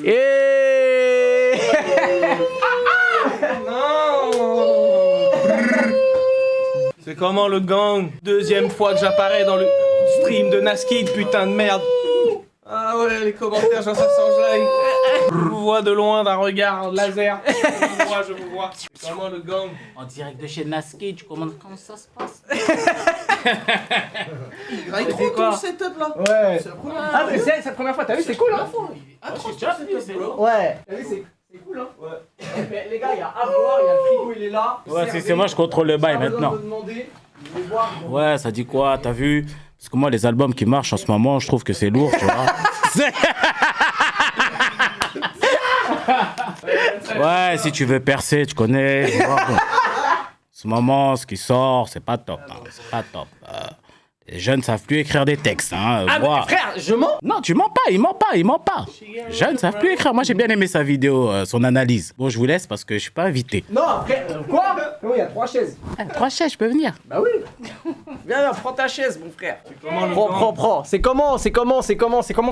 Et Non. C'est comment le gang? Deuxième fois que j'apparais dans le stream de Naskid, putain de merde. Ah ouais, les commentaires, j'en ça s'enjaille. Je vous vois de loin d'un regard laser. Je vous vois. C'est comment le gang? En direct de chez Naskid, tu commandes comment ça se passe? Il trop ton setup là. ouais. Ah mais c'est la première fois, t'as vu, c'est cool hein. Ouais. T'as vu, c'est cool hein. Ouais. Mais les gars, il y a à boire, il y a le frigo, il est là. Ouais, c'est moi, je contrôle le bail maintenant. Demander, vous voulez boire, Ouais, ça dit quoi? T'as vu? Parce que moi, les albums qui marchent en ce moment, je trouve que c'est lourd, tu vois. Ouais, si tu veux percer, tu connais. Tu vois, bon. En ce moment, ce qui sort, c'est pas top. Hein, c'est pas top. Les jeunes savent plus écrire des textes. Hein, Ah moi. mais frère, je mens. Non, tu mens pas, il ment pas. Les jeunes savent plus écrire. Moi, j'ai bien aimé sa vidéo, son analyse. Bon, je vous laisse parce que je suis pas invité. Non, après, quoi? Oui, il y a 3 chaises. 3 chaises, je peux venir. Bah oui. Viens, prends ta chaise, mon frère. Comment le Prends. C'est comment,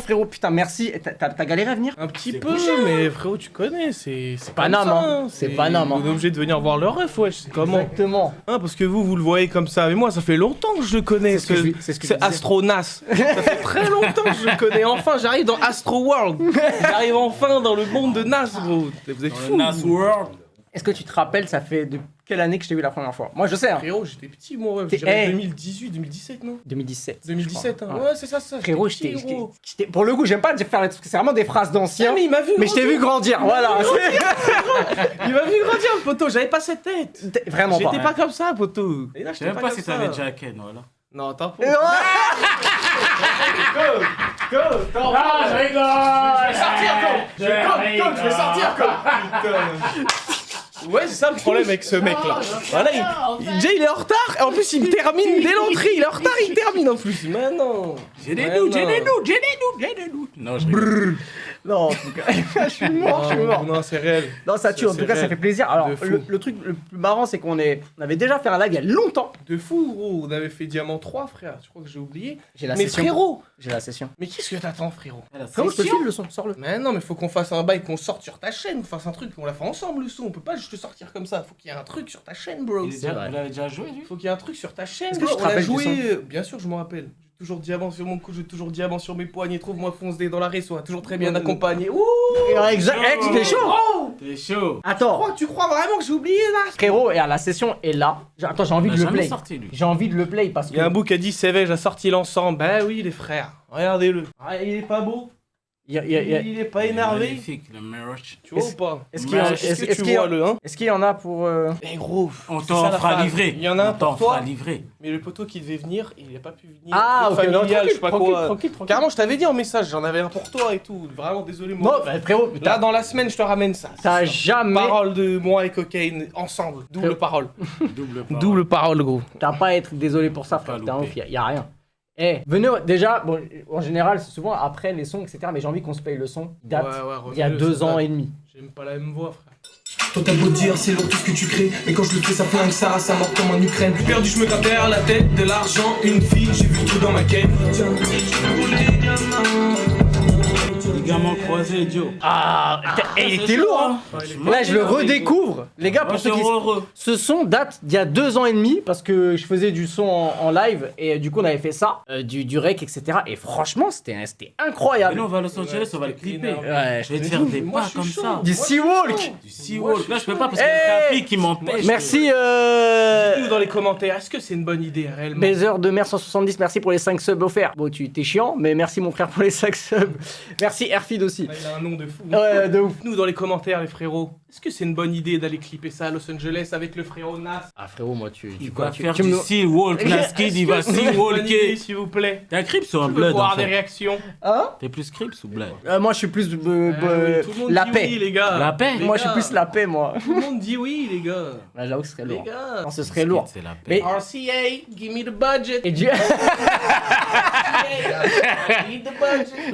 frérot? Putain, merci. T'as galéré à venir? Un petit peu, mais frérot, tu connais, c'est Paname, comme ça, hein. C'est Paname, hein. On est obligé de venir voir le ref, wesh, c'est comment? Exactement. Hein, parce que vous le voyez comme ça, mais moi, ça fait longtemps que je le connais, C'est ce que je disais. Astronas. Ça fait très longtemps que je le connais, enfin, j'arrive dans Astro World. J'arrive enfin dans le monde de Nas, gros. Vous êtes fous. Nas World. Est-ce que tu te rappelles, ça fait de quelle année que je t'ai vu la première fois? Moi, je sais, hein. Frérot, j'étais petit, moi, T'es- je dirais hey. 2018, 2017, non? 2017. 2017, hein. crois. Ouais, c'est ça. Frérot, j'étais petit, gros. pour le coup, j'aime pas dire faire parce que c'est vraiment des phrases d'anciens. Ah, mais il m'a vu Mais je t'ai vu grandir, voilà. Il m'a vu grandir, le poteau, j'avais pas cette tête. Vraiment pas. J'étais pas comme ça, poteau. Et là, Je sais même pas si t'avais déjà un Ken, voilà. Non, t'as pas. Ah, je rigole. Je vais sortir, Ouais, c'est ça le problème avec ce mec là. Voilà, déjà il est en retard, et en plus il termine dès l'entrée, il est en retard, il termine en plus. Mais non. J'ai des doutes. Non, je rigole. Non, en tout cas, je suis mort. Non, c'est réel. Non, ça tue, en tout cas, ça fait plaisir. Alors, De fou. le truc le plus marrant, c'est on avait déjà fait un live il y a longtemps. De fou, gros. On avait fait Diamant 3, frère. Je crois que j'ai oublié. J'ai la Mais session. frérot, J'ai la session. mais qu'est-ce que t'attends, frérot? Frérot, je te file le son, sors-le. Mais non, mais faut qu'on fasse un bail, qu'on sorte sur ta chaîne, qu'on fasse un truc, qu'on la fait ensemble le son. On peut pas juste le sortir comme ça. Faut qu'il y ait un truc sur ta chaîne, bro. Vous l'avez déjà joué, lui? Faut qu'il y ait un truc sur ta chaîne. Est-ce que bro. tu te On l'a rappelles du joué. Bien sûr, je m'en rappelle. J'ai toujours diamant sur mon cou, j'ai toujours diamant sur mes poignets. Trouve-moi foncé dans la raie, soit toujours très bien accompagné. Ouh! Exact. Tu t'es chaud. Oh! T'es chaud. Attends, Tu crois vraiment que j'ai oublié là? frérot, et la session est là. Attends, j'ai envie Il de a le jamais play. sorti, lui. J'ai envie de le play parce Il y a un que. bout qui a dit Savage a sorti l'ensemble. Bah oui, les frères. Regardez-le. Ah, il est pas beau. Il y a- Il est pas énervé. Magnifique, le Mirage. Tu vois ou pas? Est-ce qu'il y en- Mais est-ce- Est-ce que est-ce tu qu'il y en- vois le hein? est-ce qu'il y en a pour. Eh gros, On c'est t'en ça, la fera phase. livrer. Il y en a un On t'en pour toi. fera livrer. Mais le poteau qui devait venir, il a pas pu venir. Ah, Truc ok, non, familial, je sais pas tranquille, quoi. tranquille. Carrément, je t'avais dit en message, j'en avais un pour toi et tout. Vraiment désolé, Non, moi. bah, frérot, Là, dans la semaine, je te ramène ça. t'as jamais. Parole de moi et Cocaine ensemble. Double parole. Double pas. Double parole, gros. T'as pas à être désolé pour ça, frère. Pas T'es un loupé. ouf, y a rien. Eh, venez, déjà, bon, en général, c'est souvent après les sons, etc. Mais j'ai envie qu'on se paye le son. Il date il y a remets-le, 2 ça ans date. et demi. J'aime pas la même voix, frère. Toi t'as beau dire c'est lourd tout ce que tu crées, mais quand je le fais ça flingue ça mort comme en Ukraine. Perdu je me gratte derrière la tête, de l'argent, une fille, j'ai vu tout dans ma quête. Tiens, Ligament croisé, Joe. Ah, et il était lourd, hein. Là, je le redécouvre. Les gars, pour ceux qui. Ce son date d'il y a 2 ans et demi parce que je faisais du son en live et du coup on avait fait ça, du rec, etc. Et franchement, c'était Et incroyable. nous, on va à Los Angeles, on va le clipper. Ouais. Je vais te faire des Moi, pas je suis comme chaud. ça. Du Seawalk. Du Seawalk. Là, je peux pas parce qu'il y a le trafic qui m'empêche. Merci, Dites-nous dans les commentaires, est-ce que c'est une bonne idée réellement? Baiser de mer 170, merci pour les 5 subs offerts. Bon, tu t'es chiant, mais merci mon frère pour les 5 subs. Merci Airfeed aussi. Ah, il a un nom de fou. Ouais, de ouf. Dites-nous dans les commentaires, les frérots, est-ce que c'est une bonne idée d'aller clipper ça à Los Angeles avec le frérot Nas? Ah frérot, moi tu Il quoi, va tu faire tu du me- Seawalk. Naskid, il va Est-ce que c'est une bonne idée, Seawalker. s'il vous plaît? T'es un Crips ou un Je veux Blood en voir des fait? réactions. Hein T'es plus Crips ou Blood? Moi je suis plus Oui, tout le monde la dit paix. oui, les gars. La paix? Les Moi je suis gars. plus la paix moi. Tout le monde dit oui, les gars. Bah, j'avoue que ce serait Les lourd. gars. Non, ce serait lourd. C'est la paix. Mais RCA, give me the budget. et du I need the budget.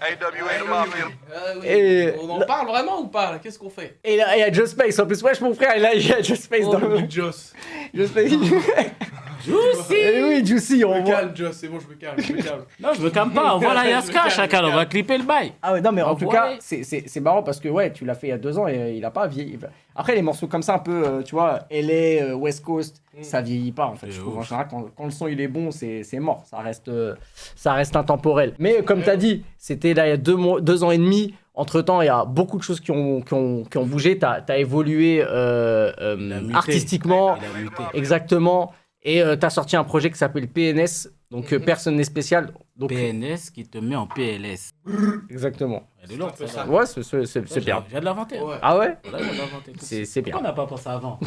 AWA the Mafia. Ah oui. Et- On en parle vraiment ou pas là? Qu'est-ce qu'on fait? et là, il y a Just Space en plus. Wesh mon frère, il y a Just Space dans le Joss. Just Space. Juicy. Oui, Juicy, Je on me voit. calme, Joss, c'est bon, je me calme. Non, je me calme pas. On voit la Je me Yaska, calme, chacal. je me On va calme. clipper le bail. Ah ouais, non, mais en Ah tout ouais. cas, c'est marrant parce que ouais, tu l'as fait il y a 2 ans et il a pas vieilli. Après, les morceaux comme ça, un peu, tu vois, LA, West Coast, ça vieillit pas en fait. C'est Je trouve en ouf. général, quand le son il est bon, c'est mort. Ça reste intemporel. Mais comme tu as dit, c'était là il y a 2 ans et demi. Entre-temps, il y a beaucoup de choses qui ont bougé. Tu as évolué Il a muté. artistiquement. Il a muté. Exactement. Et tu as sorti un projet qui s'appelle PNS. Donc, personne n'est spécial. Donc, PNS qui te met en PLS. exactement. Elle est lourde, C'est un peu ça. ça. Ouais, c'est bien. Je viens de l'inventer. Ouais. Ah ouais? Là, je viens de l'inventer. C'est bien. Pourquoi on n'a pas pensé avant?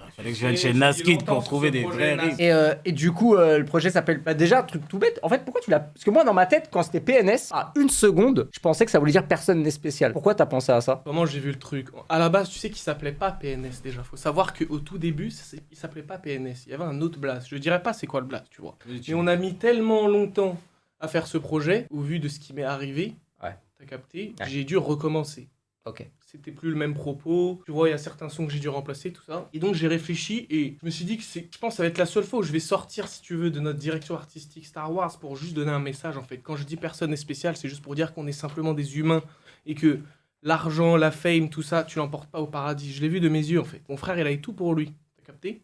Il fallait que je vienne J'ai chez dit Naskid longtemps pour sur trouver ce des projet, vrais Nas. rimes. Et du coup, le projet s'appelle déjà, truc tout bête. En fait, pourquoi tu l'as. Parce que moi, dans ma tête, quand c'était PNS, à 1 seconde, je pensais que ça voulait dire personne n'est spécial. Pourquoi t'as pensé à ça? Comment j'ai vu le truc? À la base, tu sais qu'il s'appelait pas PNS déjà. Faut savoir qu'au tout début, il s'appelait pas PNS. Il y avait un autre blast. Je dirais pas c'est quoi le blast, tu vois. Mais on a mis tellement longtemps à faire ce projet, au vu de ce qui m'est arrivé. Ouais. T'as capté? Ouais. J'ai dû recommencer. Ok. C'était plus le même propos. Tu vois, il y a certains sons que j'ai dû remplacer, tout ça. Et donc, j'ai réfléchi et je me suis dit que je pense que ça va être la seule fois où je vais sortir, si tu veux, de notre direction artistique Star Wars pour juste donner un message, en fait. Quand je dis personne n'est spécial, c'est juste pour dire qu'on est simplement des humains et que l'argent, la fame, tout ça, tu l'emportes pas au paradis. Je l'ai vu de mes yeux, en fait. Mon frère, il a eu tout pour lui. T'as capté?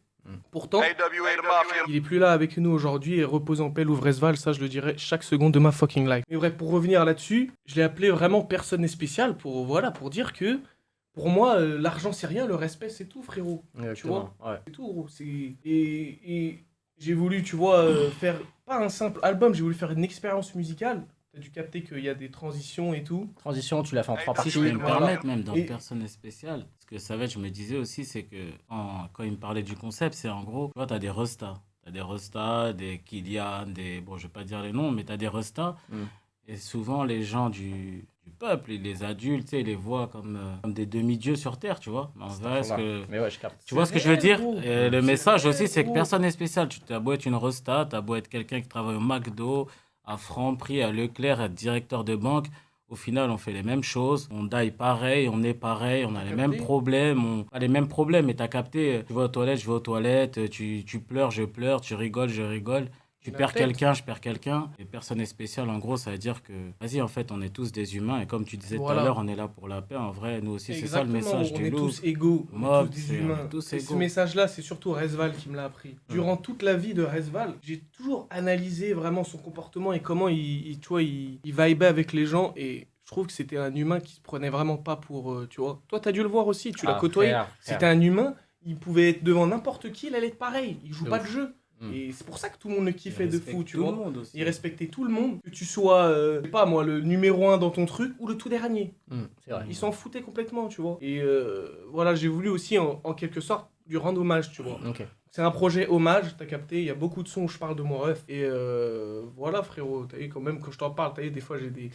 Pourtant, il est plus là avec nous aujourd'hui et repose en paix l'Ouvresval, ça je le dirai chaque seconde de ma fucking life. Mais bref, pour revenir là-dessus, je l'ai appelé vraiment personne n'est spécial pour dire que pour moi, l'argent c'est rien, le respect c'est tout, frérot. Exactement. Ouais. C'est tout, gros. Et j'ai voulu, tu vois, faire pas un simple album, j'ai voulu faire une expérience musicale. T'as dû capter qu'il y a des transitions et tout. Transition, tu l'as fait en 3 Si parties. je peux me Voilà. permettre, même dans Et- Personne spécial, ce que Savage je me disais aussi, c'est que quand il me parlait du concept, c'est en gros, tu vois, t'as des restas. T'as des restas, des Kylian, bon, je vais pas dire les noms, mais t'as des restas. Et souvent, les gens du peuple, les adultes, tu sais, ils les voient comme des demi-dieux sur Terre, tu vois. Mais en vrai, Mais ouais, je capte. tu vois ce que je veux dire? Et le message aussi, c'est que personne n'est spécial. Tu as beau être une resta, tu as beau être quelqu'un qui travaille au McDo, à Franprix, à Leclerc, être directeur de banque. Au final, on fait les mêmes choses. On die pareil, on est pareil, on a les mêmes problèmes. Pas les mêmes problèmes, mais tu as capté. Tu vas aux toilettes, je vais aux toilettes. Tu pleures, je pleure. Tu rigoles, je rigole. Tu La perds tête. quelqu'un, je perds quelqu'un. Et personne n'est spécial, en gros, ça veut dire que, vas-y, en fait, on est tous des humains. Et comme tu disais tout Voilà. à l'heure, on est là pour la paix. En vrai, nous aussi, c'est ça le Exactement, message on du est loup. tous égaux, on est Mob, tous des c'est- humains. on est tous Et ce égaux. message-là, c'est surtout Resval qui me l'a appris. Durant toute la vie de Resval, j'ai toujours analysé vraiment son comportement et comment tu vois, il vibait avec les gens. Et je trouve que c'était un humain qui se prenait vraiment pas pour, tu vois. Toi, t'as dû le voir aussi, tu l'as côtoyé. C'était un humain, il pouvait être devant n'importe qui, il allait être pareil. Il joue De pas ouf. de jeu. Et c'est pour ça que tout le monde le kiffait Il de respecte fou, tu tout vois. le monde aussi. Il respectait tout le monde, que tu sois, je sais pas moi, le numéro 1 dans ton truc ou le tout dernier. C'est vrai. Ils s'en foutaient complètement, tu vois. Et voilà, j'ai voulu aussi, en quelque sorte, lui rendre hommage, tu vois. Ok. C'est un projet hommage, t'as capté, il y a beaucoup de sons où je parle de mon ref. Et voilà, frérot, t'as vu, quand même, quand je t'en parle, t'as vu, des fois j'ai des...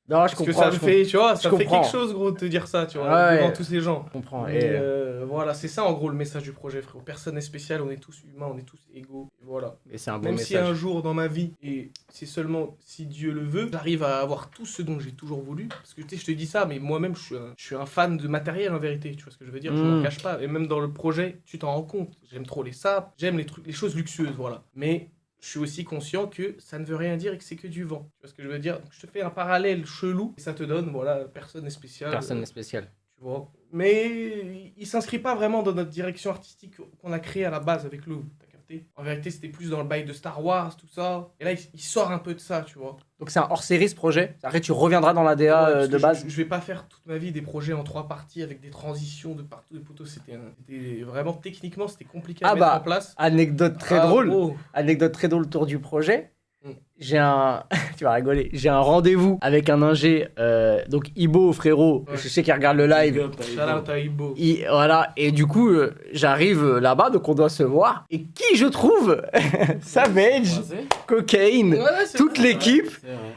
Non, je Parce que comprends. ça me fait, tu vois, ça je fait comprends. quelque chose, gros, de te dire ça, tu vois, Ouais, devant ouais. tous ces gens. Je comprends. Mais, Et, voilà, c'est ça en gros le message du projet, frérot. Personne n'est spécial, on est tous humains, on est tous égaux. Et voilà. et c'est un bon Même si message. un jour dans ma vie, et c'est seulement si Dieu le veut, j'arrive à avoir tout ce dont j'ai toujours voulu. Parce que tu sais, je te dis ça, mais moi-même, je suis un fan de matériel en vérité. Tu vois ce que je veux dire? Je m'en cache pas. Et même dans le projet, tu t'en rends compte. J'aime trop les sapes, j'aime les trucs, les choses luxueuses, voilà. Mais je suis aussi conscient que ça ne veut rien dire et que c'est que du vent. Tu vois ce que je veux dire? Donc, je te fais un parallèle chelou et ça te donne, voilà, personne n'est spécial. Personne n'est spécial. Tu vois. Mais il s'inscrit pas vraiment dans notre direction artistique qu'on a créée à la base avec Lou. T'as capté? En vérité, c'était plus dans le bail de Star Wars, tout ça. Et là, il sort un peu de ça, tu vois. Donc c'est un hors-série ce projet. Après, tu reviendras dans la DA Ouais, parce de que base. je vais pas faire toute ma vie des projets en 3 parties avec des transitions de partout. Des poteaux, c'était vraiment techniquement, c'était compliqué à Ah mettre bah, en place. Anecdote très Ah, drôle. gros. Anecdote très drôle autour du projet. Mm. J'ai un. Tu vas rigoler. J'ai un rendez-vous avec un ingé. Donc Ibo, frérot. Ouais. Je sais qu'il regarde le live. Shout out à Ibo. Voilà. Et du coup, j'arrive là-bas. Donc on doit se voir. Et qui je trouve? Savage, Cocaine, Ouais, c'est toute vrai. l'équipe. C'est vrai.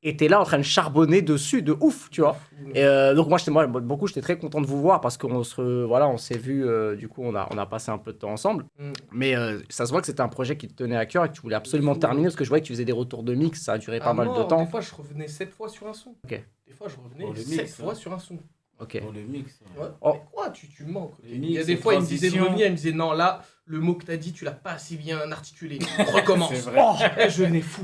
Et t'es là en train de charbonner dessus de ouf, tu vois. Et donc moi j'étais très content de vous voir parce qu'on on s'est vu, du coup on a passé un peu de temps ensemble. Mm. Mais ça se voit que c'était un projet qui te tenait à cœur et que tu voulais absolument terminer parce que je voyais que tu faisais des retours de mix, ça a duré pas À mal de mort, temps. Des fois, je revenais 7 fois sur un son. Ok. Des fois, je Pour revenais le 7 mix, fois hein. sur un son. Ok. Pour le mix. Ouais. Oh. Mais quoi, tu mens. Quoi. Les Il y a mix, des les fois, il me disait de transitions. revenir, il me disait non, là, le mot que t'as dit, tu l'as pas assez bien articulé. Recommence. C'est vrai. Oh, Je devenais fou.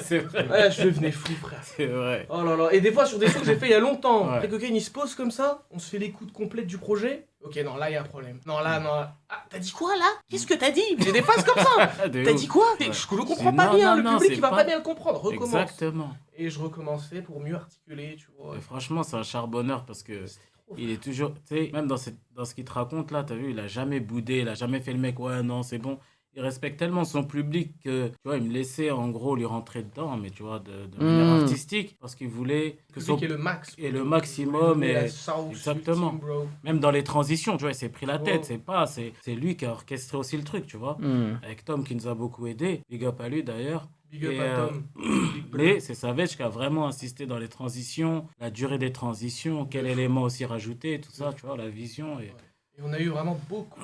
C'est vrai. Ouais, je devenais fou, frère. C'est vrai. Oh là là. Et des fois, sur des trucs que j'ai fait il y a longtemps. Ouais. Après, Cocaine, il se pose comme ça, on se fait l'écoute complète du projet. Ok, non, là, il y a un problème. Non, là, non. Là. Ah, t'as dit quoi, là Qu'est-ce que t'as dit J'ai des phases comme ça. T'as dit quoi Ouais. Je le comprends C'est- pas non, bien, non, le non, public, c'est il va pas- pas bien le comprendre. Recommence. Exactement. Et je recommençais pour mieux articuler, tu vois. Et franchement, c'est un charbonneur parce que il est toujours, tu sais, même dans ce qu'il te raconte là, t'as vu, il a jamais boudé, il a jamais fait le mec, ouais, non, c'est bon. Il respecte tellement son public que, tu vois, il me laissait en gros lui rentrer dedans, mais tu vois, de manière artistique, parce qu'il voulait que Le son. public est le max. et le maximum, Et la et sauce exactement. ultime, bro. Même dans les transitions, tu vois, il s'est pris la tête, Wow. c'est lui qui a orchestré aussi le truc, tu vois. Hmm. Avec Tom qui nous a beaucoup aidé, big up à lui d'ailleurs. Big up Et, à Tom. Mais c'est Savage qui a vraiment insisté dans les transitions, la durée des transitions, quel élément aussi rajouter, tout ça, tu vois, la vision. Et... Et on a eu vraiment beaucoup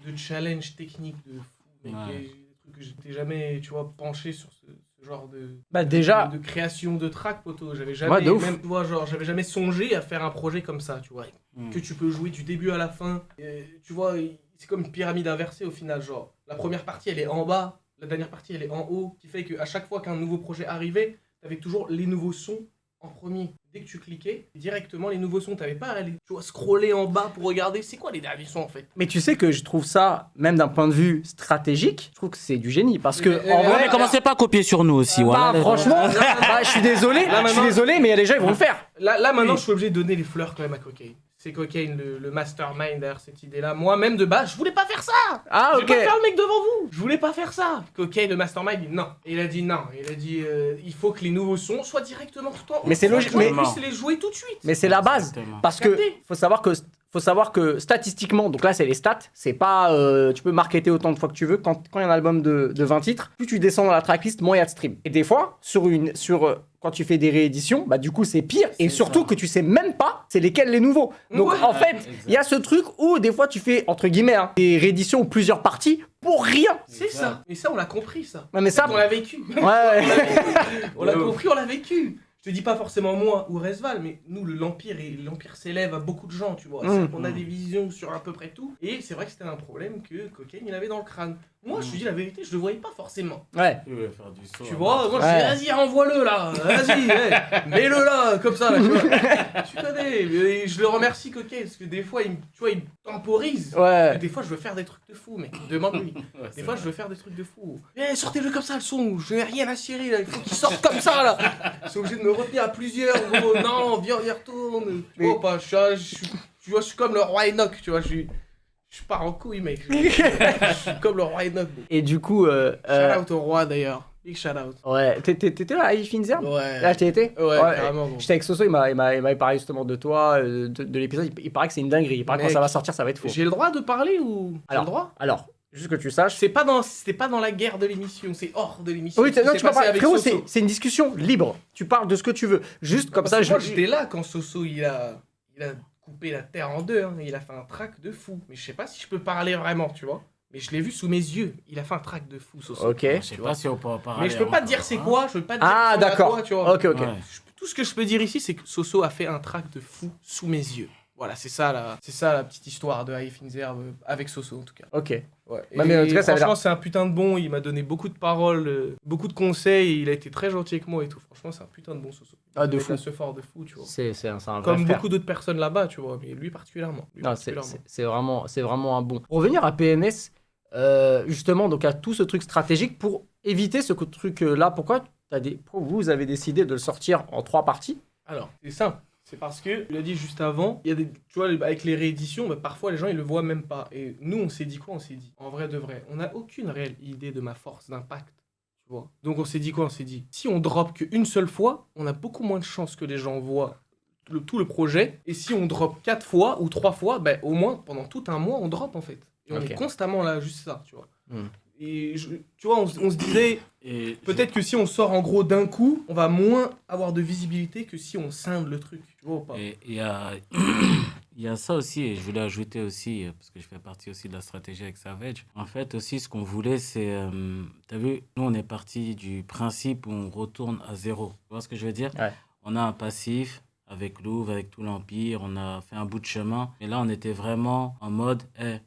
de challenges techniques de fou, mec. Ouais. Et des trucs que j'étais jamais, tu vois, penché sur ce genre de. Bah, déjà- De création de track, poto. J'avais Ouais, jamais. de ouf. Même, tu vois, genre, j'avais jamais songé à faire un projet comme ça, tu vois. Mm. Que tu peux jouer du début à la fin. Et, tu vois, c'est comme une pyramide inversée au final, genre. La première partie, elle est en bas. La dernière partie, elle est en haut. Qui fait qu'à chaque fois qu'un nouveau projet arrivait, t'avais toujours les nouveaux sons en premier. Dès que tu cliquais, directement les nouveaux sons, t'avais pas à aller, tu vois, scroller en bas pour regarder c'est quoi les derniers sons en fait. Mais tu sais que je trouve ça, même d'un point de vue stratégique, je trouve que c'est du génie. Parce que, Mais- en mais- vrai, mais commencez pas à copier sur nous aussi, bah, franchement, bah, je suis désolé, mais il y a des gens, ils vont le faire. Là maintenant, Oui. je suis obligé de donner les fleurs quand même à Cocaine. C'est Cocaine le mastermind derrière cette idée-là. Moi-même de base, je voulais pas faire ça. Ah, Je vais ok. pas faire le mec devant vous. Je voulais pas faire ça. Cocaine le mastermind, il dit non. Et il a dit non. Il a dit il faut que les nouveaux sons soient directement tout en haut. Mais c'est logique, Moi, mais- je puisse les jouer tout de suite. Mais c'est la base. Exactement. Parce que Capté. faut savoir que statistiquement, donc là c'est les stats, c'est pas tu peux marketer autant de fois que tu veux. Quand il y a un album de 20 titres, plus tu descends dans la tracklist, moins il y a de stream. Et des fois, quand tu fais des rééditions, bah du coup c'est pire. Et C'est surtout ça. que tu sais même pas c'est lesquels les nouveaux. Donc Ouais. en fait, il y a ce truc où des fois tu fais, entre guillemets, hein, des rééditions ou plusieurs parties pour rien. C'est ça. Et ça, on l'a compris ça. Ouais, mais ça, On l'a vécu. ouais. On l'a compris, on l'a vécu. Je te dis pas forcément moi ou Resval, mais nous, l'Empire s'élève à beaucoup de gens, tu vois. On a des visions sur à peu près tout. Et c'est vrai que c'était un problème que Cocaine, il avait dans le crâne. Moi, je te dis la vérité, je le voyais pas forcément. Ouais. Il voulait faire du son. Tu vois, moi, je Ouais. dis, vas-y, envoie-le là. Vas-y, ouais. Mets-le là, comme ça, là, tu vois. Tu connais. Et je le remercie, Cocaine, parce que des fois, il me temporise. Ouais. Et des fois, je veux faire des trucs de fou, mec. Demande-lui. Ouais, Des c'est fois, vrai. je veux faire des trucs de fou. Eh, sortez-le comme ça, le son. Je n'ai rien à cirer, là. Il faut qu'il sorte comme ça, là. Je suis obligé de me retenir à plusieurs, gros. Non, viens, on y retourne. Tu vois pas, tu vois, je suis comme le roi Enoch, tu vois. Je pars en couille, mec. Je suis comme le roi Enoch. Bro. Et du coup, Shout out au roi, d'ailleurs. Big shout out. ouais, t'étais là à Ifinzer? Ouais. Là, t'y étais? Ouais, carrément, gros. J'étais avec Soso, il m'avait parlé justement de toi, de l'épisode. Il paraît que c'est une dinguerie. Il paraît que quand Mec. ça va sortir, ça va être fou. J'ai le droit de parler ou. J'ai Alors, le droit Alors, juste que tu saches. C'était pas dans la guerre de l'émission, c'est hors de l'émission. Oui, Ce qui non, s'est tu peux passé pas. avec Frérot, Soso. c'est une discussion libre. Tu parles de ce que tu veux. Juste comme Parce ça, que moi, j'étais là quand Soso il a coupé la terre en deux. Hein, et il a fait un track de fou. Mais je sais pas si je peux parler vraiment, tu vois. Mais je l'ai vu sous mes yeux. Il a fait un track de fou, Soso. Ok. Je sais pas si on peut en parler. Mais je peux pas te dire c'est quoi. Je peux pas te dire Ah, c'est à d'accord. quoi, tu vois. Ok, ok. Ouais. Tout ce que je peux dire ici, c'est que Soso a fait un track de fou sous mes yeux. Voilà, c'est ça la petite histoire de High Finzer avec Soso en tout cas. Ok. Ouais. Bah, mais en tout cas, ça a franchement, l'air- c'est un putain de bon. Il m'a donné beaucoup de paroles, beaucoup de conseils. Il a été très gentil avec moi et tout. Franchement, c'est un putain de bon Soso. Ah, de Avec fou. un ce fort de fou, tu vois. C'est un vrai Comme frère. beaucoup d'autres personnes là-bas, tu vois. Mais lui particulièrement. Lui Non, particulièrement. c'est vraiment un bon. Pour revenir à PNS, justement, donc à tout ce truc stratégique, pour éviter ce truc-là, pourquoi vous avez décidé de le sortir en 3 parties? Alors, c'est simple. C'est parce que, il a dit juste avant, il y a des, tu vois, avec les rééditions, bah, parfois les gens ils le voient même pas. Et nous, on s'est dit quoi? On s'est dit, en vrai de vrai, on n'a aucune réelle idée de ma force d'impact. Tu vois. Donc on s'est dit quoi? On s'est dit, si on drop qu'une seule fois, on a beaucoup moins de chances que les gens voient tout le projet. Et si on drop 4 fois ou 3 fois, ben au moins pendant tout un mois, on drop en fait. Et on Ok. est constamment là, juste ça, tu vois. Hmm. Et tu vois, on se disait, Et peut-être que si on sort en gros d'un coup, on va moins avoir de visibilité que si on scinde le truc. Tu vois ou pas? Et il y a, il y a ça aussi, et je voulais ajouter aussi, parce que je fais partie aussi de la stratégie avec Savage. En fait, aussi, ce qu'on voulait, c'est. T'as vu, nous, on est parti du principe où on retourne à zéro. Tu vois ce que je veux dire? Ouais. On a un passif avec Louvre, avec tout l'Empire, on a fait un bout de chemin. Et là, on était vraiment en mode,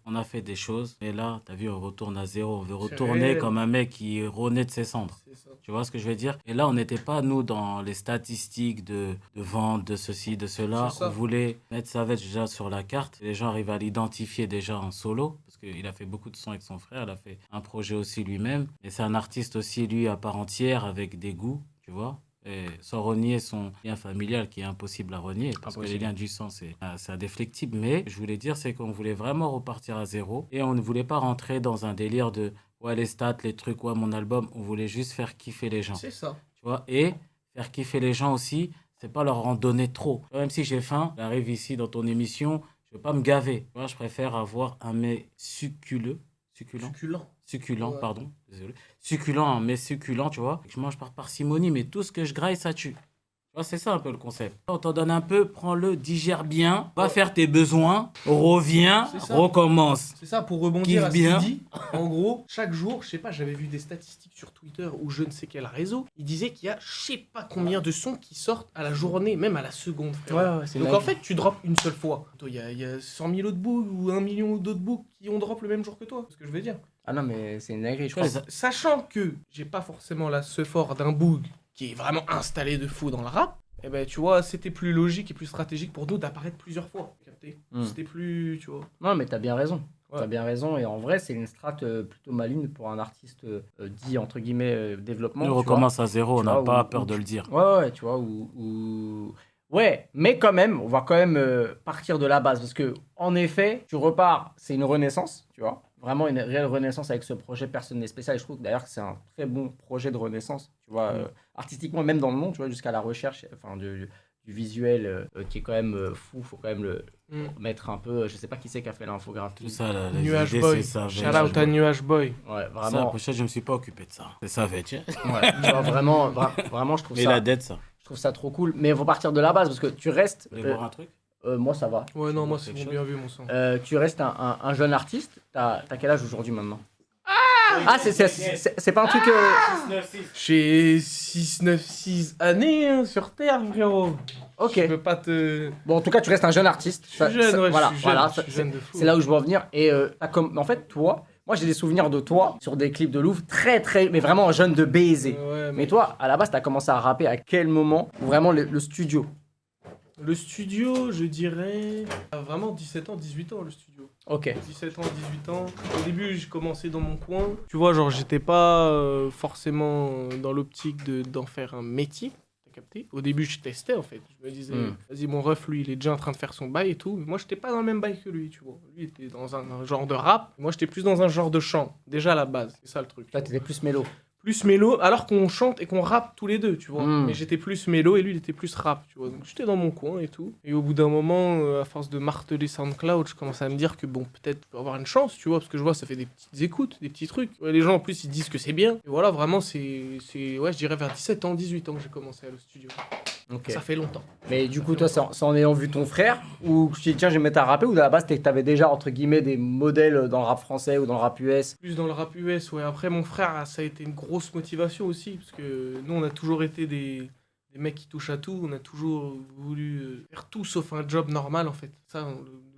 on a fait des choses. Et là, t'as vu, on retourne à zéro. On veut retourner réel. comme un mec qui renaît de ses cendres. C'est ça. Tu vois ce que je veux dire? Et là, on n'était pas, nous, dans les statistiques de vente, de ceci, de cela. C'est ça. On voulait mettre Savage déjà sur la carte. Les gens arrivent à l'identifier déjà en solo. Parce qu'il a fait beaucoup de sons avec son frère. Il a fait un projet aussi lui-même. Et c'est un artiste aussi, lui, à part entière, avec des goûts, tu vois? Et sans renier son lien familial qui est impossible à renier, parce que les liens du sang, c'est indéflectible. Mais je voulais dire, c'est qu'on voulait vraiment repartir à zéro et on ne voulait pas rentrer dans un délire de ouais, les stats, les trucs, ouais, mon album. On voulait juste faire kiffer les gens. C'est ça. Tu vois, et faire kiffer les gens aussi, c'est pas leur en donner trop. Même si j'ai faim, j'arrive ici dans ton émission, je veux pas me gaver. Tu vois, je préfère avoir un mets succulent. Succulent, Ouais. pardon, désolé. Succulent, mais succulent, tu vois. Je mange par parcimonie, mais tout ce que je graille, ça tue. Tu vois, c'est ça un peu le concept. On t'en donne un peu, prends-le, digère bien, va faire tes besoins, reviens, C'est ça. recommence. C'est ça, pour rebondir Kiffe à ce bien. qu'il dit. En gros, chaque jour, je sais pas, j'avais vu des statistiques sur Twitter ou je ne sais quel réseau. Il disait qu'il y a je sais pas combien de sons qui sortent à la journée, même à la seconde, frère. Ouais, c'est Donc dingue. en fait, tu drops une seule fois. Toi, il y a 100 000 autres books ou 1 million d'autres books qui ont drop le même jour que toi. C'est ce que je veux dire. Ah non, mais c'est une dinguerie, je Ouais, crois. Sachant que j'ai pas forcément la fort d'un boog qui est vraiment installé de fou dans le rap, eh ben tu vois, c'était plus logique et plus stratégique pour nous d'apparaître plusieurs fois. Capté. C'était plus, tu vois. Non, mais t'as bien raison. Ouais. T'as bien raison. Et en vrai, c'est une strat plutôt maligne pour un artiste dit, entre guillemets, développement. On tu recommence à zéro, on Tu n'a vois, pas ou- peur de le dire. Ouais, tu vois, Ouais, mais quand même, on va quand même partir de la base, parce que, en effet, tu repars, c'est une renaissance, tu vois, vraiment une réelle renaissance avec ce projet Personne n'est spécial, et je trouve d'ailleurs que c'est un très bon projet de renaissance, tu vois, artistiquement, même dans le nom, tu vois, jusqu'à la recherche, enfin, du visuel qui est quand même fou, faut quand même le mettre un peu, je sais pas qui c'est qui a fait l'infographie. Tout ça, là, les Nuage idées, Boy. c'est ça. Shout out à Nuage Boy. Ouais, Ça, vraiment, peut-être je me suis pas occupé de ça. C'est ça, tu vois. ouais, tu vois, vraiment, vraiment, je trouve Mais ça... la dette, ça. Je trouve ça trop cool, mais il faut partir de la base parce que tu restes. Vous voulez voir un truc? Moi, ça va. Ouais, non, moi, C'est c'est quelque bon, chose. bien vu, mon sang. Tu restes un jeune artiste. T'as quel âge aujourd'hui maintenant? Ah, c'est pas un truc. J'ai 6-9-6 années hein, sur Terre, frérot. Ok. Je peux pas te. Bon, en tout cas, tu restes un jeune artiste. Je suis jeune, ouais, voilà, je suis jeune, voilà, je suis jeune de fou. c'est là où je veux en venir. Et en fait, toi, moi, j'ai des souvenirs de toi sur des clips de Louvre très, mais vraiment jeune de baiser. Ouais, Mais toi, à la base, t'as commencé à rapper à quel moment? Ou vraiment le studio? Le studio, je dirais. Vraiment 17 ans, 18 ans, le studio. Ok. 17 ans, 18 ans. Au début, j'ai commencé dans mon coin. Tu vois, genre, j'étais pas forcément dans l'optique d'en faire un métier. T'as capté? Au début, je testais, en fait. Je me disais, vas-y, mon ref, lui, il est déjà en train de faire son bail et tout. Mais moi, j'étais pas dans le même bail que lui, tu vois. Lui, il était dans un genre de rap. Moi, j'étais plus dans un genre de chant. Déjà, à la base. C'est ça, le truc. Là, t'étais plus mélo. Plus mélo, alors qu'on chante et qu'on rappe tous les deux, tu vois. Mm. Mais j'étais plus mélo et lui, il était plus rap, tu vois. Donc j'étais dans mon coin et tout. Et au bout d'un moment, à force de marteler SoundCloud, je commençais à me dire que bon, peut-être je peux avoir une chance, tu vois, parce que je vois, ça fait des petites écoutes, des petits trucs. Ouais, les gens, en plus, ils disent que c'est bien. Et voilà, vraiment, ouais, je dirais vers 17 ans, 18 ans que j'ai commencé à aller au studio. Ok. Ça fait longtemps. Mais du coup, toi, c'est en ayant vu ton frère, ou tu t'es dit, tiens, je vais me mettre à rapper, ou à la base, t'avais déjà, entre guillemets, des modèles dans le rap français ou dans le rap US? Plus dans le rap US, ouais. Après, mon frère, ça a été une grosse motivation aussi, parce que nous, on a toujours été des mecs qui touchent à tout. On a toujours voulu faire tout sauf un job normal, en fait. Ça,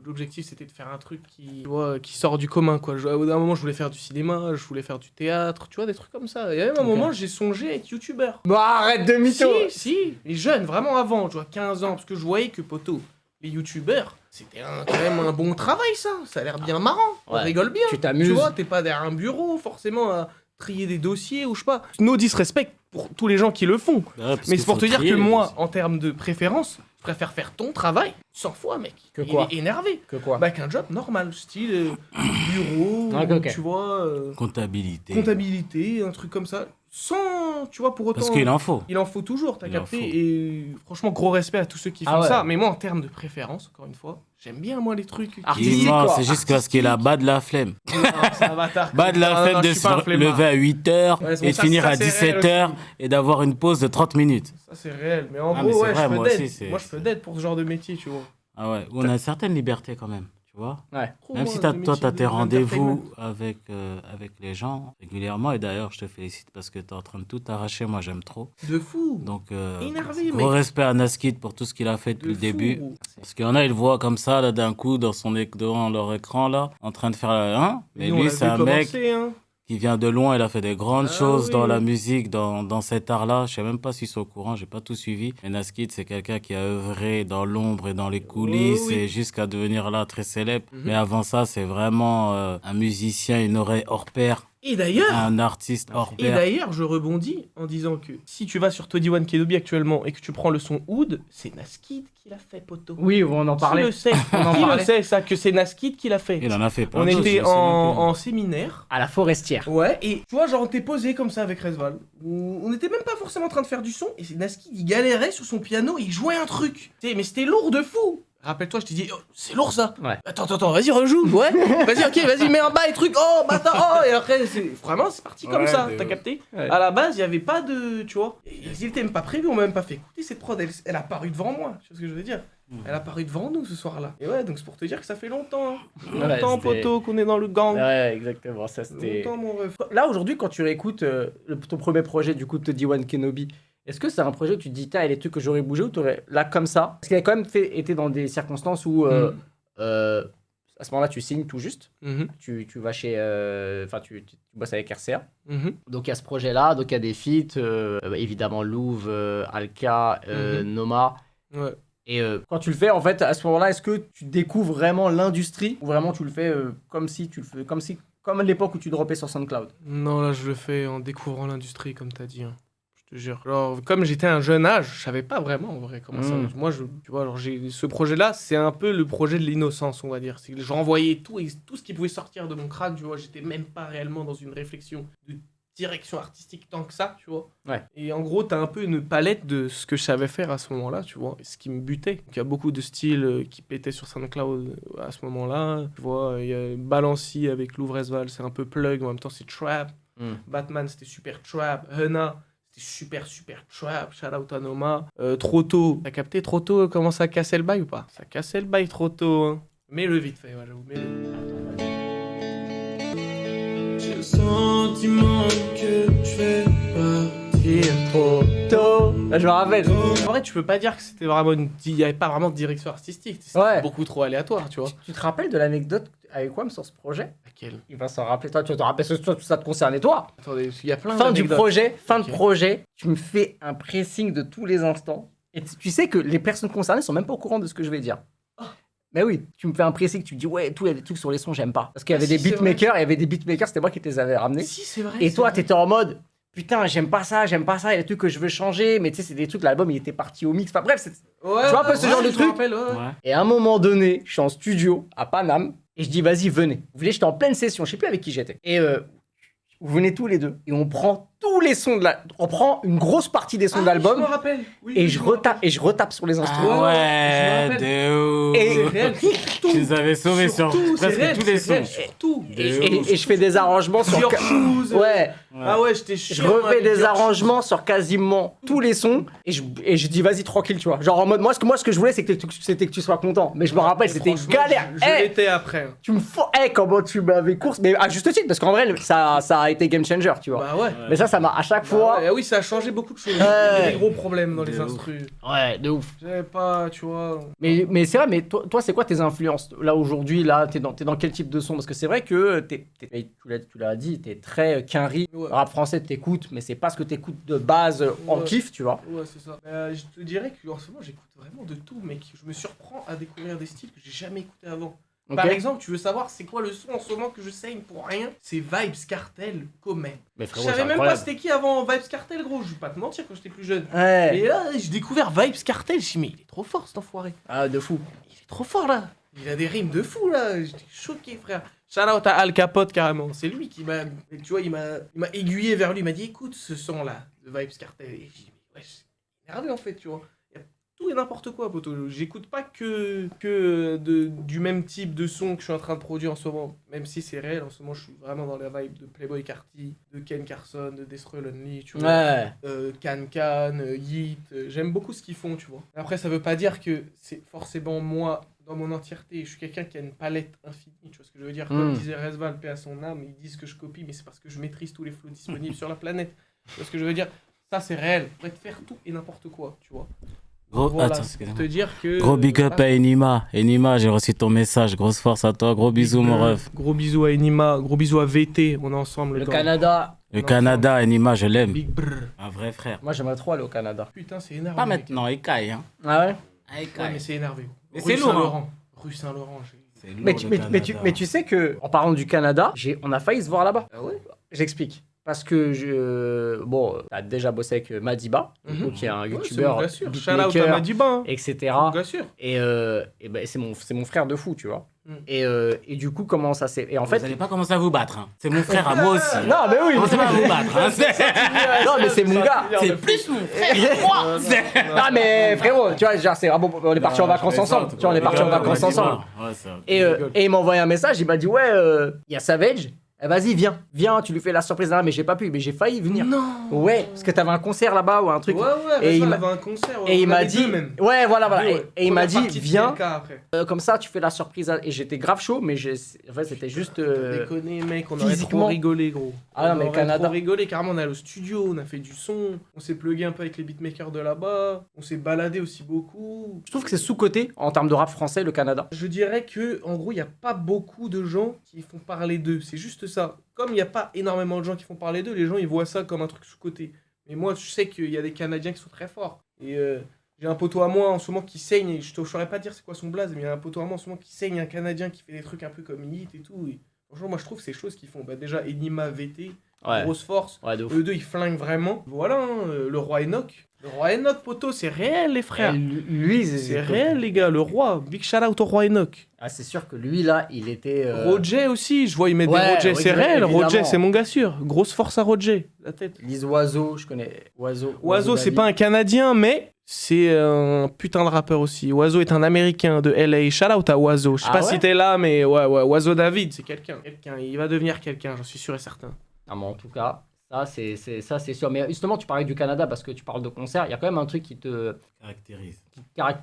l'objectif, c'était de faire un truc tu vois, qui sort du commun, quoi. À un moment, je voulais faire du cinéma, je voulais faire du théâtre, tu vois, des trucs comme ça. Et à même un Ok. moment, j'ai songé à être youtubeur. Bon, arrête de mytho! Si, les jeunes, vraiment avant, tu vois, 15 ans, parce que je voyais que, poteau, les youtubeurs, c'était quand même un bon travail, ça. Ça a l'air bien marrant. On Ouais. rigole bien. Tu t'amuses. Tu vois, t'es pas derrière un bureau, forcément, à trier des dossiers ou je sais pas. No disrespect pour tous les gens qui le font. Mais c'est pour te dire que moi, en termes de préférence, je préfère faire ton travail 100 fois, mec. Que quoi? Il est énervé. Que quoi? Bah, qu'un job normal, style bureau, Ok. tu vois, Comptabilité. comptabilité, un truc comme ça. Sans, tu vois, pour autant. Parce qu'il en faut. Il en faut toujours, t'as Il en capté. faut. Et franchement, gros respect à tous ceux qui font Ah ouais. ça. Mais moi, en termes de préférence, encore une fois, j'aime bien, moi, les trucs. Artistique, Dis-moi, quoi. c'est juste parce qu'il a bas de la flemme. Non, c'est un bâtard. Bas de la Non, flemme non, de je suis pas un se flemmard. lever à 8h Ouais, c'est et bon, de ça, finir ça, à c'est réel 17h aussi. et d'avoir une pause de 30 minutes. Ça, c'est réel. Mais en Ah, mais gros, c'est ouais, vrai, je peux moi d'aide. aussi, c'est- Moi, je peux d'aide pour ce genre de métier, tu vois. Ah ouais, on a une certaine liberté quand même. Tu Tu vois? Ouais. Même si toi, tu as tes rendez-vous avec les gens régulièrement, et d'ailleurs, je te félicite parce que tu es en train de tout arracher, moi j'aime trop. De fou. Donc, Énervé, gros mec. respect à Naskid pour tout ce qu'il a fait depuis De le début. fou. Parce qu'il y en a, ils le voient comme ça, là, d'un coup, devant leur écran, là, en train de faire la. Mais Nous, on lui, l'a c'est vu un mec commencer, hein. qui vient de loin, il a fait des grandes Ah choses dans oui. la musique, dans cet art-là. Je sais même pas s'ils sont au courant, j'ai pas tout suivi. Mais Naskid, c'est quelqu'un qui a œuvré dans l'ombre et dans les coulisses Oh oui. et jusqu'à devenir là très célèbre. Mhm. Mais avant ça, c'est vraiment un musicien, une oreille hors pair, Et d'ailleurs, un artiste hors pair. je rebondis en disant que si tu vas sur 21 Kenobi actuellement et que tu prends le son Oud, c'est Naskid qui l'a fait, poto. Oui, on en Qui parlait. le sait en Qui le parlait. sait, ça, que c'est Naskid qui l'a fait? Il en a fait plein On de choses, était je sais même plus. en séminaire. À la forestière. Ouais, et tu vois, genre, on était posé comme ça avec Resval. On était même pas forcément en train de faire du son, et c'est Naskid, il galérait sur son piano, et il jouait un truc. Tu sais, mais c'était lourd de fou. Rappelle-toi, je t'ai dit, oh, c'est lourd ça. Ouais. Attends, vas-y, rejoue. Ouais. Vas-y, ok, vas-y, mets un bail, truc. Oh, bâtard, oh. Et après, vraiment, c'est parti comme Ouais, ça. de T'as ouf. capté? Ouais. À la base, il y avait pas de. Tu vois. Ils étaient même pas prévus, on m'a même pas fait écouter cette prod. Elle a paru devant moi. Tu vois ce que je veux dire? Elle a paru devant nous ce soir-là. Et ouais, donc c'est pour te dire que ça fait longtemps. Hein. Ouais, Longtemps, c'était- poto, qu'on est dans le gang. Ouais, exactement. Ça, c'était. Longtemps, mon ref. Là, aujourd'hui, quand tu réécoutes ton premier projet, du coup, de 21 Kenobi, est-ce que c'est un projet où tu te dis, il y a des trucs que j'aurais bougé ou t'aurais. Là, comme ça? Parce qu'il a quand même été dans des circonstances où, à ce moment-là, tu signes tout juste. Mhm, Tu vas chez. Enfin, tu bosses avec RCA. mhm. Donc, il y a ce projet-là. Donc, il y a des feats. Évidemment, Louvre, Alka, Noma. Ouais. Et quand tu le fais, en fait, à ce moment-là, est-ce que tu découvres vraiment l'industrie ou vraiment tu le fais comme à l'époque où tu droppais sur SoundCloud? Non, là, je le fais en découvrant l'industrie, comme t'as dit. Hein. Je te jure. Alors, comme j'étais à un jeune âge, je savais pas vraiment en vrai comment ça. Moi, tu vois, alors ce projet-là, c'est un peu le projet de l'innocence, on va dire. C'est que je renvoyais tout et tout ce qui pouvait sortir de mon crâne, tu vois. J'étais même pas réellement dans une réflexion de direction artistique tant que ça, tu vois. Ouais. Et en gros, t'as un peu une palette de ce que je savais faire à ce moment-là, tu vois, et ce qui me butait. Donc, il y a beaucoup de styles qui pétaient sur SoundCloud à ce moment-là. Tu vois, il y a Balancy avec Louvresval, c'est un peu plug, en même temps c'est trap. Batman, c'était super trap. Hena, c'était super trap. Shout out à Noma. Trop tôt, t'as capté trop tôt, comment ça cassait le bail ou pas? Ça cassait le bail trop tôt, hein. Mets-le vite fait, ouais, j'avoue, mets-le. J'ai le sentiment que je vais partir Trop tôt. Là, je me rappelle. En vrai, tu peux pas dire que c'était vraiment il y avait pas vraiment de direction artistique, c'était Ouais. beaucoup trop aléatoire, tu vois. Tu te rappelles de l'anecdote avec Wam sur ce projet? Laquelle? Il va s'en rappeler. Toi, tu te rappelles que toi, tout ça te concernait, toi. Attendez, il y a plein Fin du d'anecdotes. projet, Ok. tu me fais un pressing de tous les instants. Et tu sais que les personnes concernées sont même pas au courant de ce que je vais dire. Mais oui, tu me fais un pressing, tu me dis ouais, tout, il y a des trucs sur les sons, j'aime pas. Parce qu'il y avait Ah, des si, c'est beatmakers, c'était moi qui te les avais ramenés. Si, c'est vrai. Et c'est toi, vrai. t'étais en mode putain, j'aime pas ça, il y a des trucs que je veux changer, mais tu sais, c'est des trucs, l'album il était parti au mix. Enfin bref, Ouais, tu vois un peu ce genre de je me truc rappelle, ouais. Ouais. et à un moment donné, je suis en studio à Paname et je dis vas-y, venez. Vous voulez, j'étais en pleine session, je sais plus avec qui j'étais. Et vous venez tous les deux et on prend tous les sons on prend une grosse partie des sons de Je l'album me rappelle. Oui, et oui, je me rappelle. retape sur les instruments. Ah je me ouais, rappelle. de ouf. Et- C'est réel, surtout. Tu les avais sauvés sur Surtout, c'est presque réel, tous les c'est réel, sons. surtout. Et je fais des arrangements sur Your Shoes. ouais, Ah ouais, j'étais je chiant refais avec des Your arrangements sur quasiment tous les sons et je dis vas-y tranquille, tu vois. Genre en mode moi ce que je voulais c'était que tu sois content, mais je me rappelle Shoes. c'était Franchement, galère. Je Eh, l'étais après. tu me fous comment tu m'avais course, mais à juste titre parce qu'en vrai ça a été game changer, tu vois. Bah ouais. Mais ça m'a à chaque fois. Ah oui, ça a changé beaucoup de choses. Il y Ouais. a des gros problèmes dans les De ouf. instrus. Ouais, de ouf. J'avais pas, tu vois. Mais c'est vrai, mais toi c'est quoi tes influences? Là aujourd'hui, là, t'es dans quel type de son? Parce que c'est vrai que tu l'as dit, t'es très Quinry. Ouais. Rap français t'écoutes, mais c'est pas ce que t'écoutes de base en Ouais. kiff, tu vois. Ouais, c'est ça. Je te dirais qu'en ce moment, j'écoute vraiment de tout, mec. Je me surprends à découvrir des styles que j'ai jamais écoutés avant. Ok. Par exemple, tu veux savoir c'est quoi le son en ce moment que je saigne pour rien? C'est Vibes Cartel, Comen. Mais Je frérot, savais c'est même pas incroyable. c'était qui avant Vibes Cartel, gros. Je vais pas te mentir quand j'étais plus jeune. Ouais. Et là, j'ai découvert Vibes Cartel. Je me suis dit, mais il est trop fort cet enfoiré. Ah, de fou. Il est trop fort là. Il a des rimes de fou là. J'étais choqué, frère. Shout out à Al Capote carrément. C'est lui qui m'a. Tu vois, il m'a aiguillé vers lui. Il m'a dit écoute ce son là, de Vibes Cartel. Et j'ai dit, mais ouais, c'est énervé en fait, tu vois. Il y a tout et n'importe quoi, poto. J'écoute pas que du même type de son que je suis en train de produire en ce moment. Même si c'est réel, en ce moment, je suis vraiment dans la vibe de Playboy Carti, de Ken Carson, de Destroy Lonely, tu vois. Ouais. Can, Yeet, j'aime beaucoup ce qu'ils font, tu vois. Après, ça veut pas dire que c'est forcément moi dans mon entièreté. Je suis quelqu'un qui a une palette infinie, tu vois ce que je veux dire. Mm. Comme disait Resval, paix à son âme, ils disent que je copie, mais c'est parce que je maîtrise tous les flows disponibles sur la planète. Tu vois ce que je veux dire. Ça, c'est réel. On pourrait te faire tout et n'importe quoi, tu vois. Gros, Voilà, attends, pour excusez-moi. te dire que... Gros big up à Enima. Enima, j'ai reçu ton message. Grosse force à toi. Gros bisous, mon ref. Gros bisous à Enima, gros bisous à VT, on est ensemble. Le gang. Canada. Le Canada, Enima, je l'aime. Big brr. Un vrai frère. Moi, j'aimerais trop aller au Canada. Putain, c'est énervé. Pas mec. maintenant, il caille. Hein. Ah ouais Il Ouais, caille. mais c'est énervé. Mais Rue c'est lourd, Saint-Laurent. Rue Saint-Laurent. C'est lourd, mais tu, le mais Canada. tu sais que, en parlant du Canada, on a failli se voir là-bas. Ah ouais. J'explique. Parce que bon, t'as déjà bossé avec Madiba, du coup, qui est un Ouais, youtubeur, c'est mon gars sûr. Shout out à beatmaker, Madiba. Hein. etc. Mon gars sûr. Et ben, c'est mon frère de fou, tu vois. Mm. Et du coup, comment ça s'est. Et en Vous fait. n'allez pas commencer à vous battre. Hein. C'est mon frère à moi aussi. Non, mais oui! Commencez pas à vous battre. Hein. Non, mais c'est mon gars! C'est plus mon frère que moi. Ah, mais frérot, tu vois, genre, c'est. Ah bon, on est parti en vacances ensemble. Tu vois, on est parti en vacances ensemble. Ouais, ça. Et il m'a envoyé un message, il m'a dit, ouais, il y a Savage. Eh, vas-y, viens, tu lui fais la surprise là, mais j'ai pas pu, mais j'ai failli venir. Non. Ouais, parce que t'avais un concert là-bas ou un truc. Ouais, Et il m'a- avait un concert. Et il on m'a avait dit, deux même. ouais, voilà. Deux, ouais. Et il m'a Première dit, partie de viens, TLK après. comme ça, tu fais la surprise. Et j'étais grave chaud, mais en fait, c'était juste. Déconner, mec, on aurait physiquement. trop rigolé, gros. Ah non, On mais aurait Canada. trop rigolé, carrément, on est allé au studio, on a fait du son, on s'est plugué un peu avec les beatmakers de là-bas, on s'est baladé aussi beaucoup. Je trouve que c'est sous-coté en termes de rap français, le Canada. Je dirais que, en gros, il n'y a pas beaucoup de gens qui font parler d'eux, c'est juste ça. Comme il n'y a pas énormément de gens qui font parler d'eux, les gens ils voient ça comme un truc sous-coté. Mais moi, je sais qu'il y a des Canadiens qui sont très forts. Et j'ai un poteau à moi en ce moment qui saigne, et je ne saurais pas dire c'est quoi son blaze, mais il y a un poteau à moi en ce moment qui saigne, un Canadien qui fait des trucs un peu comme Hit et tout. Et franchement, moi je trouve ces choses qu'ils font. Bah, déjà, Enima, VT, grosse force. Ouais, de ouf. Eux deux, ils flinguent vraiment. Voilà, hein, le roi Enoch. Le roi Enoch, poteau, c'est réel, les frères. Et lui, C'est réel, les gars, le roi. Big shout out au roi Enoch. Ah, c'est sûr que lui, là, il était. Roger aussi, je vois, il met Ouais, des Roger. Roger, C'est réel, évidemment. Roger, c'est mon gars sûr. Grosse force à Roger, la tête. Lise Oiseau, je connais. Oiseau, c'est David. pas un Canadien, mais c'est un putain de rappeur aussi. Oiseau est un Américain de LA. Shout out à Oiseau. Je sais Ah pas ouais si t'es là, mais ouais, Oiseau David, c'est quelqu'un. Il va devenir quelqu'un, j'en suis sûr et certain. Ah, mais en tout cas, ça, c'est sûr. Mais justement, tu parlais du Canada parce que tu parles de concert. Il y a quand même un truc qui te. Caractérise.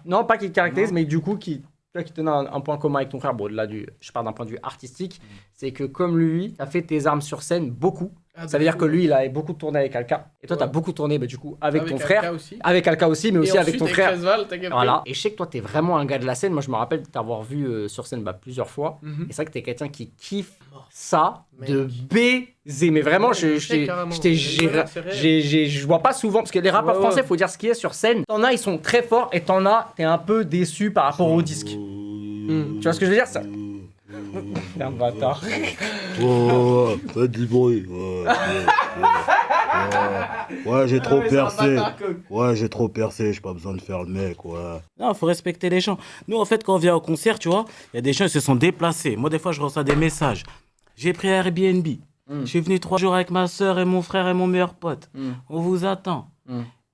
Non, pas qui te caractérise, Non. mais du coup, qui te donne un point commun avec ton frère. Bon, là, je parle d'un point de vue artistique. C'est que comme lui, tu as fait tes armes sur scène beaucoup. Ça veut dire que lui, il a beaucoup tourné avec Alka. Et toi, tu as Ouais. beaucoup tourné, du coup, avec ton Alka frère. aussi. Avec Alka aussi, mais aussi Et avec ensuite, ton frère. Resval, t'as capté. Voilà. Et je sais que toi, t'es vraiment un gars de la scène. Moi, je me rappelle t'avoir vu sur scène plusieurs fois. Mhm. Et c'est vrai que t'es quelqu'un qui kiffe ça Mec. de baiser. Mais vraiment, Ouais, je sais carrément. je vois pas souvent. Parce que les rappeurs Ouais, français, ouais. faut dire ce qu'il y a sur scène. T'en as, ils sont très forts. Et t'en as, t'es un peu déçu par rapport au disque. Tu vois ce que je veux dire, ça? T'es un bâtard. Oh, fais du bruit. Ouais, j'ai trop percé. Ouais, j'ai trop percé, j'ai pas besoin de faire le mec, ouais. Non, faut respecter les gens. Nous, en fait, quand on vient au concert, tu vois, il y a des gens qui se sont déplacés. Moi, des fois, je reçois des messages. J'ai pris un Airbnb. Je suis venu 3 jours avec ma soeur et mon frère et mon meilleur pote. On vous attend.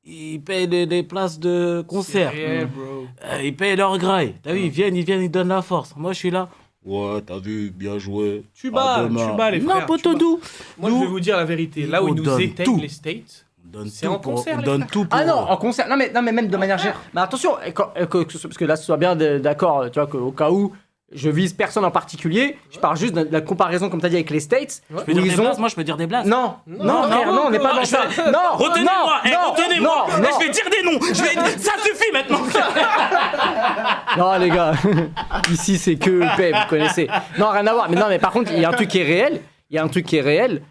Ils payent des places de concert. Réel, bro. Ils payent leur graille. T'as vu, ils viennent, ils donnent la force. Moi, je suis là. Ouais, t'as vu, bien joué. Tu À bats, demain. les frères. Non, poteau, tu bats. nous. Moi, je vais vous dire la vérité. Là où on ils nous donne éteignent, tout. les States, On donne C'est tout en pour- concert, on les donne frères. tout pour Ah non, eux. en concert. Non, mais même de manière générale. Mais attention, parce que là, ce soit bien d'accord, tu vois, qu'au cas où je vise personne en particulier, je parle juste de la comparaison, comme tu as dit, avec les States. Je peux où dire des ils ont. blagues, moi je peux dire des blagues. Non, non, frère, non, on n'est pas dans ça. Non, Retenez-moi, non, retenez-moi. non, Eh, non. je vais dire des noms. Ça suffit maintenant. Non, les gars, ici c'est que EP, vous connaissez. Non, rien à voir. Mais non, mais par contre, il y a un truc qui est réel.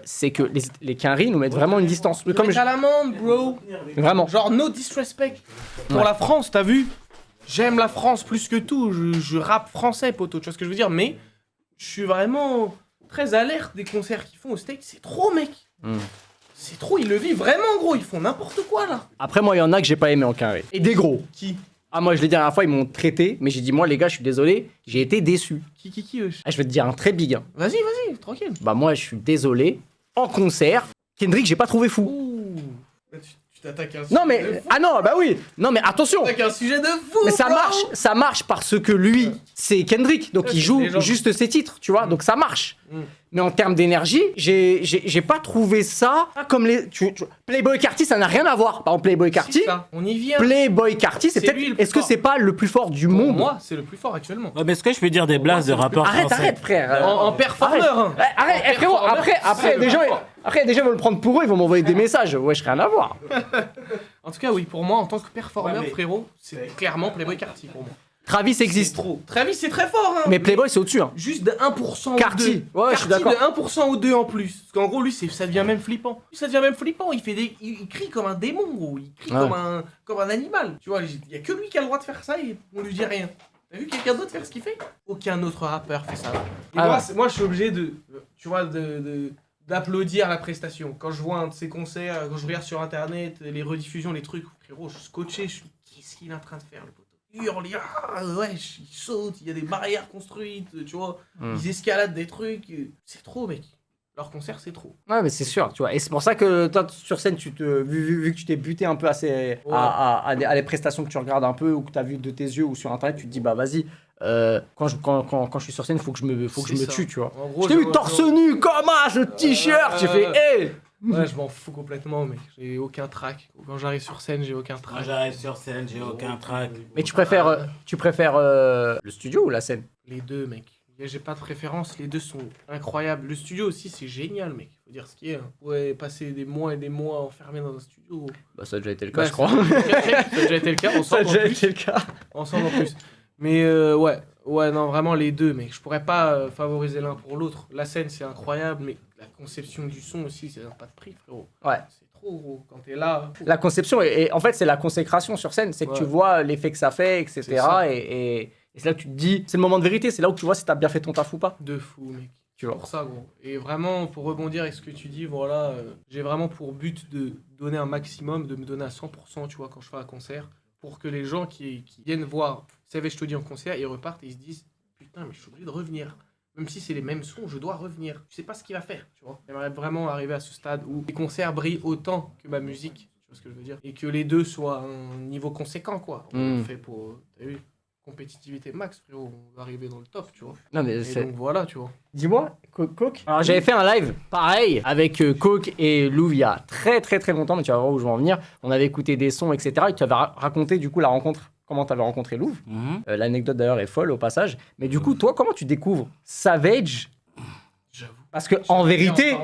C'est que les quinries nous mettent vraiment une distance. Comme Comme à l'amende, bro. Vraiment. Genre, no disrespect. Pour la France, t'as vu? J'aime la France plus que tout. Je rappe français, poteau. Tu vois ce que je veux dire? Mais je suis vraiment très alerte des concerts qu'ils font au States. C'est trop, mec. C'est trop. Ils le vivent vraiment, gros. Ils font n'importe quoi, là. Après, moi, il y en a que j'ai pas aimé en quinri. Et des gros. Qui? Ah, moi, je l'ai dit la dernière fois, ils m'ont traité, mais j'ai dit, moi, les gars, je suis désolé, j'ai été déçu. Qui, wesh? Ah, je vais te dire un très big. Hein. Vas-y, tranquille. Bah, moi, je suis désolé. En concert, Kendrick, j'ai pas trouvé fou. Ouh. Là, tu t'attaques à un Non, sujet mais. de fou. Ah non, bah oui. Non, mais attention. Tu t'attaques à un sujet de fou, Mais ça bro. marche parce que lui, c'est Kendrick, donc Ouais, il c'est joue des gens. juste ses titres, tu vois, donc ça marche. Mais en termes d'énergie, j'ai pas trouvé ça comme les. Playboy Carti, ça n'a rien à voir. Par exemple, Playboy Carti. C'est ça, on y vient. Playboy Carti, c'est C'est peut-être. lui le plus Est-ce que fort. c'est pas le plus fort du Pour monde? moi, c'est le plus fort actuellement. Ouais, mais est-ce que je peux dire des blagues de rappeurs Arrête, français? arrête, frère. En performeur, hein. Arrête, En frérot. performeur, Après, c'est des le gens, plus fort. après, des gens vont le prendre pour eux, ils vont m'envoyer des messages. Wesh, rien à voir. En tout cas, oui, pour moi, en tant que performeur, Ouais, mais- frérot, c'est clairement Playboy Carti pour moi. Travis C'est existe. trop. Travis, c'est très fort, hein. Mais Playboy, c'est au-dessus. Hein. Juste de 1% Carti. ou 2. Ouais, je suis d'accord. De 1% ou 2 en plus. Parce qu'en gros, lui, ça devient même flippant. Ça devient même flippant. Il crie comme un démon, gros. Il crie Ouais. comme un animal. Tu vois, il y a que lui qui a le droit de faire ça et on lui dit rien. T'as vu quelqu'un d'autre faire ce qu'il fait? Aucun autre rappeur fait ça. Et Ah moi, ouais. moi, je suis obligé de, tu vois, d'applaudir la prestation. Quand je vois un de ses concerts, quand je regarde sur internet, les rediffusions, les trucs, frérot, je suis scotché, je suis, qu'est-ce qu'il est en train de faire, le poteau? Il hurle, ouais, il saute, il y a des barrières construites, tu vois, ils escaladent des trucs, c'est trop, mec. Leur concert, c'est trop. Ouais, mais c'est sûr, tu vois. Et c'est pour ça que toi, sur scène, vu que tu t'es buté un peu à les prestations que tu regardes un peu ou que tu as vu de tes yeux ou sur internet, tu te dis, bah vas-y, quand je suis sur scène, il faut que je me tue, tu vois. En gros, Je t'ai vu torse nu, comme as, le t-shirt, j'ai fait, hé! Ouais, je m'en fous complètement, mec. J'ai aucun trac. Quand j'arrive sur scène, j'ai aucun Moi, trac. j'arrive sur scène, j'ai aucun trac. Mais tu préfères le studio ou la scène? Les deux, mec. J'ai pas de préférence, les deux sont incroyables. Le studio aussi, c'est génial, mec. Faut dire ce qui est. Hein. Ouais, passer des mois et des mois enfermé dans un studio. Bah, ça a déjà été le cas, Bah, je crois. Ça a déjà été le cas, Ça a ensemble en déjà plus. été le cas. Ensemble en plus. Mais ouais, non, vraiment les deux, mec. Je pourrais pas favoriser l'un pour l'autre. La scène, c'est incroyable, mais la conception du son aussi, c'est pas de prix, frérot. Ouais. C'est trop, gros. Quand t'es là. La conception, et en fait, c'est la consécration sur scène. C'est que Ouais. tu vois l'effet que ça fait, etc. C'est ça. Et c'est là que tu te dis, c'est le moment de vérité, c'est là où tu vois si t'as bien fait ton taf ou pas. De fou, mec. Tu vois. Pour ça, gros. Et vraiment, pour rebondir avec ce que tu dis, voilà, j'ai vraiment pour but de donner un maximum, de me donner à 100%, tu vois, quand je fais un concert, pour que les gens qui viennent voir Savage Studio en concert, ils repartent et ils se disent, putain, mais je suis obligé de revenir. Même si c'est les mêmes sons, je dois revenir. Je sais pas ce qu'il va faire, tu vois. J'aimerais vraiment arriver à ce stade où les concerts brillent autant que ma musique, tu vois ce que je veux dire. Et que les deux soient à un niveau conséquent, quoi. On fait pour, t'as vu, compétitivité max, frérot. On va arriver dans le top, tu vois. Non, mais Et c'est. donc voilà, tu vois. Dis-moi, Coke. Alors, j'avais fait un live pareil avec Coke et Lou il y a très très très longtemps, mais tu vas voir où je vais en venir. On avait écouté des sons, etc. Et tu avais raconté du coup la rencontre. Comment tu avais rencontré Louvre. L'anecdote d'ailleurs est folle au passage. Mais du coup, toi, comment tu découvres Savage? J'avoue. Parce que en vérité,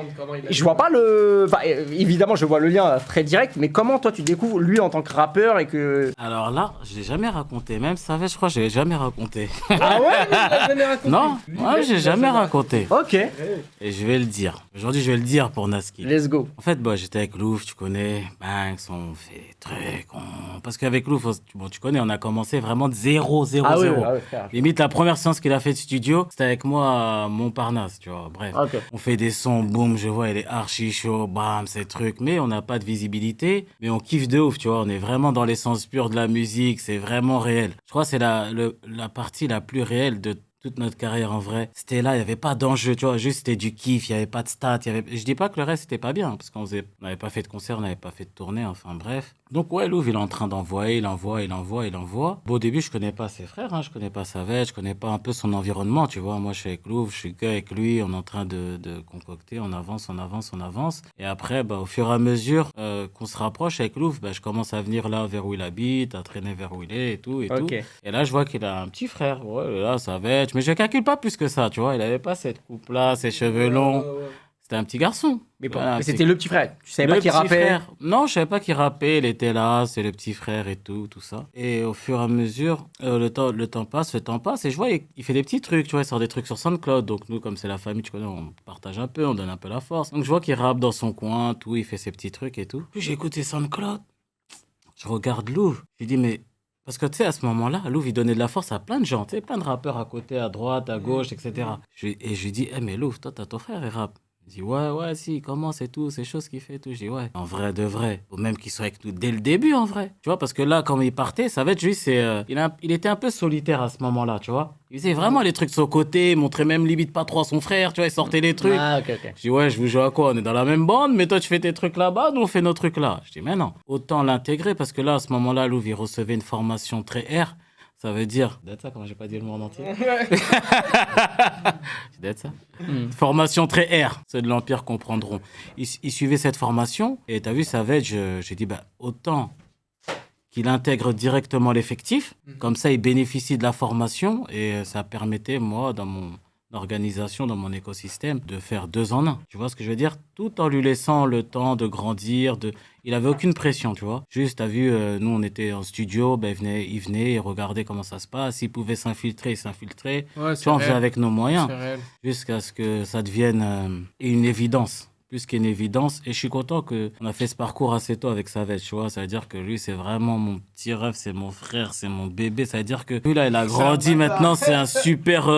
je vois pas le. Enfin, évidemment, je vois le lien très direct, mais comment toi tu découvres lui en tant que rappeur et que. Alors là, je l'ai jamais raconté. Même Savage, je crois que je l'ai jamais raconté. Ah ouais? Non, moi, j'ai jamais raconté. Ok, Et je vais le dire. Aujourd'hui, je vais le dire pour Naski. let's go. En fait, bah, j'étais avec Louf, tu connais, Banks, on fait des trucs. Parce qu'avec Louf, bon, tu connais, on a commencé vraiment de 0, 0, Ah oui, 0. frère. Limite, la première séance qu'il a fait de studio, c'était avec moi à Montparnasse, tu vois. Bref, Ok. on fait des sons, boum, je vois, il est archi chaud, bam, ces trucs. Mais on n'a pas de visibilité, mais on kiffe de ouf, tu vois. On est vraiment dans l'essence pure de la musique, c'est vraiment réel. Je crois que c'est la partie la plus réelle de toute notre carrière en vrai. C'était là, il n'y avait pas d'enjeu, tu vois, juste c'était du kiff, il n'y avait pas de stats. Je dis pas que le reste c'était pas bien, parce qu'on n'avait pas fait de concert, on n'avait pas fait de tournée, enfin bref. Donc ouais, Louvre, il est en train d'envoyer, il envoie. Bon, au début, je connais pas ses frères, hein, je connais pas Savage, je connais pas un peu son environnement, tu vois. Moi, je suis avec Louvre, je suis qu'avec lui, on est en train de concocter, on avance. Et après, bah, au fur et à mesure qu'on se rapproche avec Louvre, bah, je commence à venir là vers où il habite, à traîner vers où il est et tout. Ok. Et là, je vois qu'il a un petit frère. Ouais, là, Savage. Mais je calcule pas plus que ça, tu vois. Il avait pas cette coupe-là, ses cheveux longs. C'était un petit garçon. Mais, Voilà, mais c'était le petit frère. Tu savais le pas qu'il petit rappait. frère. Non, je savais pas qu'il rappait. Il était là, c'est le petit frère et tout ça. Et au fur et à mesure, le temps passe. Et je vois, il fait des petits trucs, tu vois. Il sort des trucs sur SoundCloud. Donc nous, comme c'est la famille, tu connais, on partage un peu, on donne un peu la force. Donc je vois qu'il rappe dans son coin, tout. Il fait ses petits trucs et tout. Puis j'ai écouté SoundCloud. Je regarde Louvre. Je lui dis, mais... Parce que tu sais, à ce moment-là, Louvre, il donnait de la force à plein de gens, tu sais, plein de rappeurs à côté, à droite, à gauche, etc. Et je lui dis, mais Louvre, toi, t'as ton frère, il rappe. Il dit, ouais, si, il commence et tout, ces choses qu'il fait et tout. Je dis, ouais, en vrai, de vrai. Faut même qu'il soit avec nous dès le début, en vrai. Tu vois, parce que là, quand il partait, ça va être juste, il était un peu solitaire à ce moment-là, tu vois. Il faisait vraiment les trucs de son côté, montrait même limite pas trop à son frère, tu vois, il sortait les trucs. Ah, ok. Je dis, ouais, je vous joue à quoi? On est dans la même bande, mais toi, tu fais tes trucs là-bas, nous, on fait nos trucs là. Je dis, mais non, autant l'intégrer, parce que là, à ce moment-là, Louvre, il recevait une formation très R. Ça veut dire... D'être ça, comment j'ai pas dit le mot en entier. D'être ça. Formation très R, ceux de l'Empire comprendront. Ils suivaient cette formation et t'as vu, Savage, j'ai dit, autant qu'il intègre directement l'effectif, comme ça il bénéficie de la formation et ça permettait, moi, dans mon organisation, dans mon écosystème, de faire 2 en 1. Tu vois ce que je veux dire? Tout en lui laissant le temps de grandir, il avait aucune pression, tu vois. Juste, t'as vu, nous on était en studio, il venait, il regardait comment ça se passe, s'il pouvait s'infiltrer, il s'infiltrait. Ouais, tu vois, on faisait avec nos moyens, c'est réel. jusqu'à ce que ça devienne une évidence. Plus qu'une évidence. Et je suis content qu'on a fait ce parcours assez tôt avec Savage, tu vois. Ça veut dire que lui, c'est vraiment mon petit rêve, c'est mon frère, c'est mon bébé. Ça veut dire que lui, là, il a grandi maintenant, c'est un super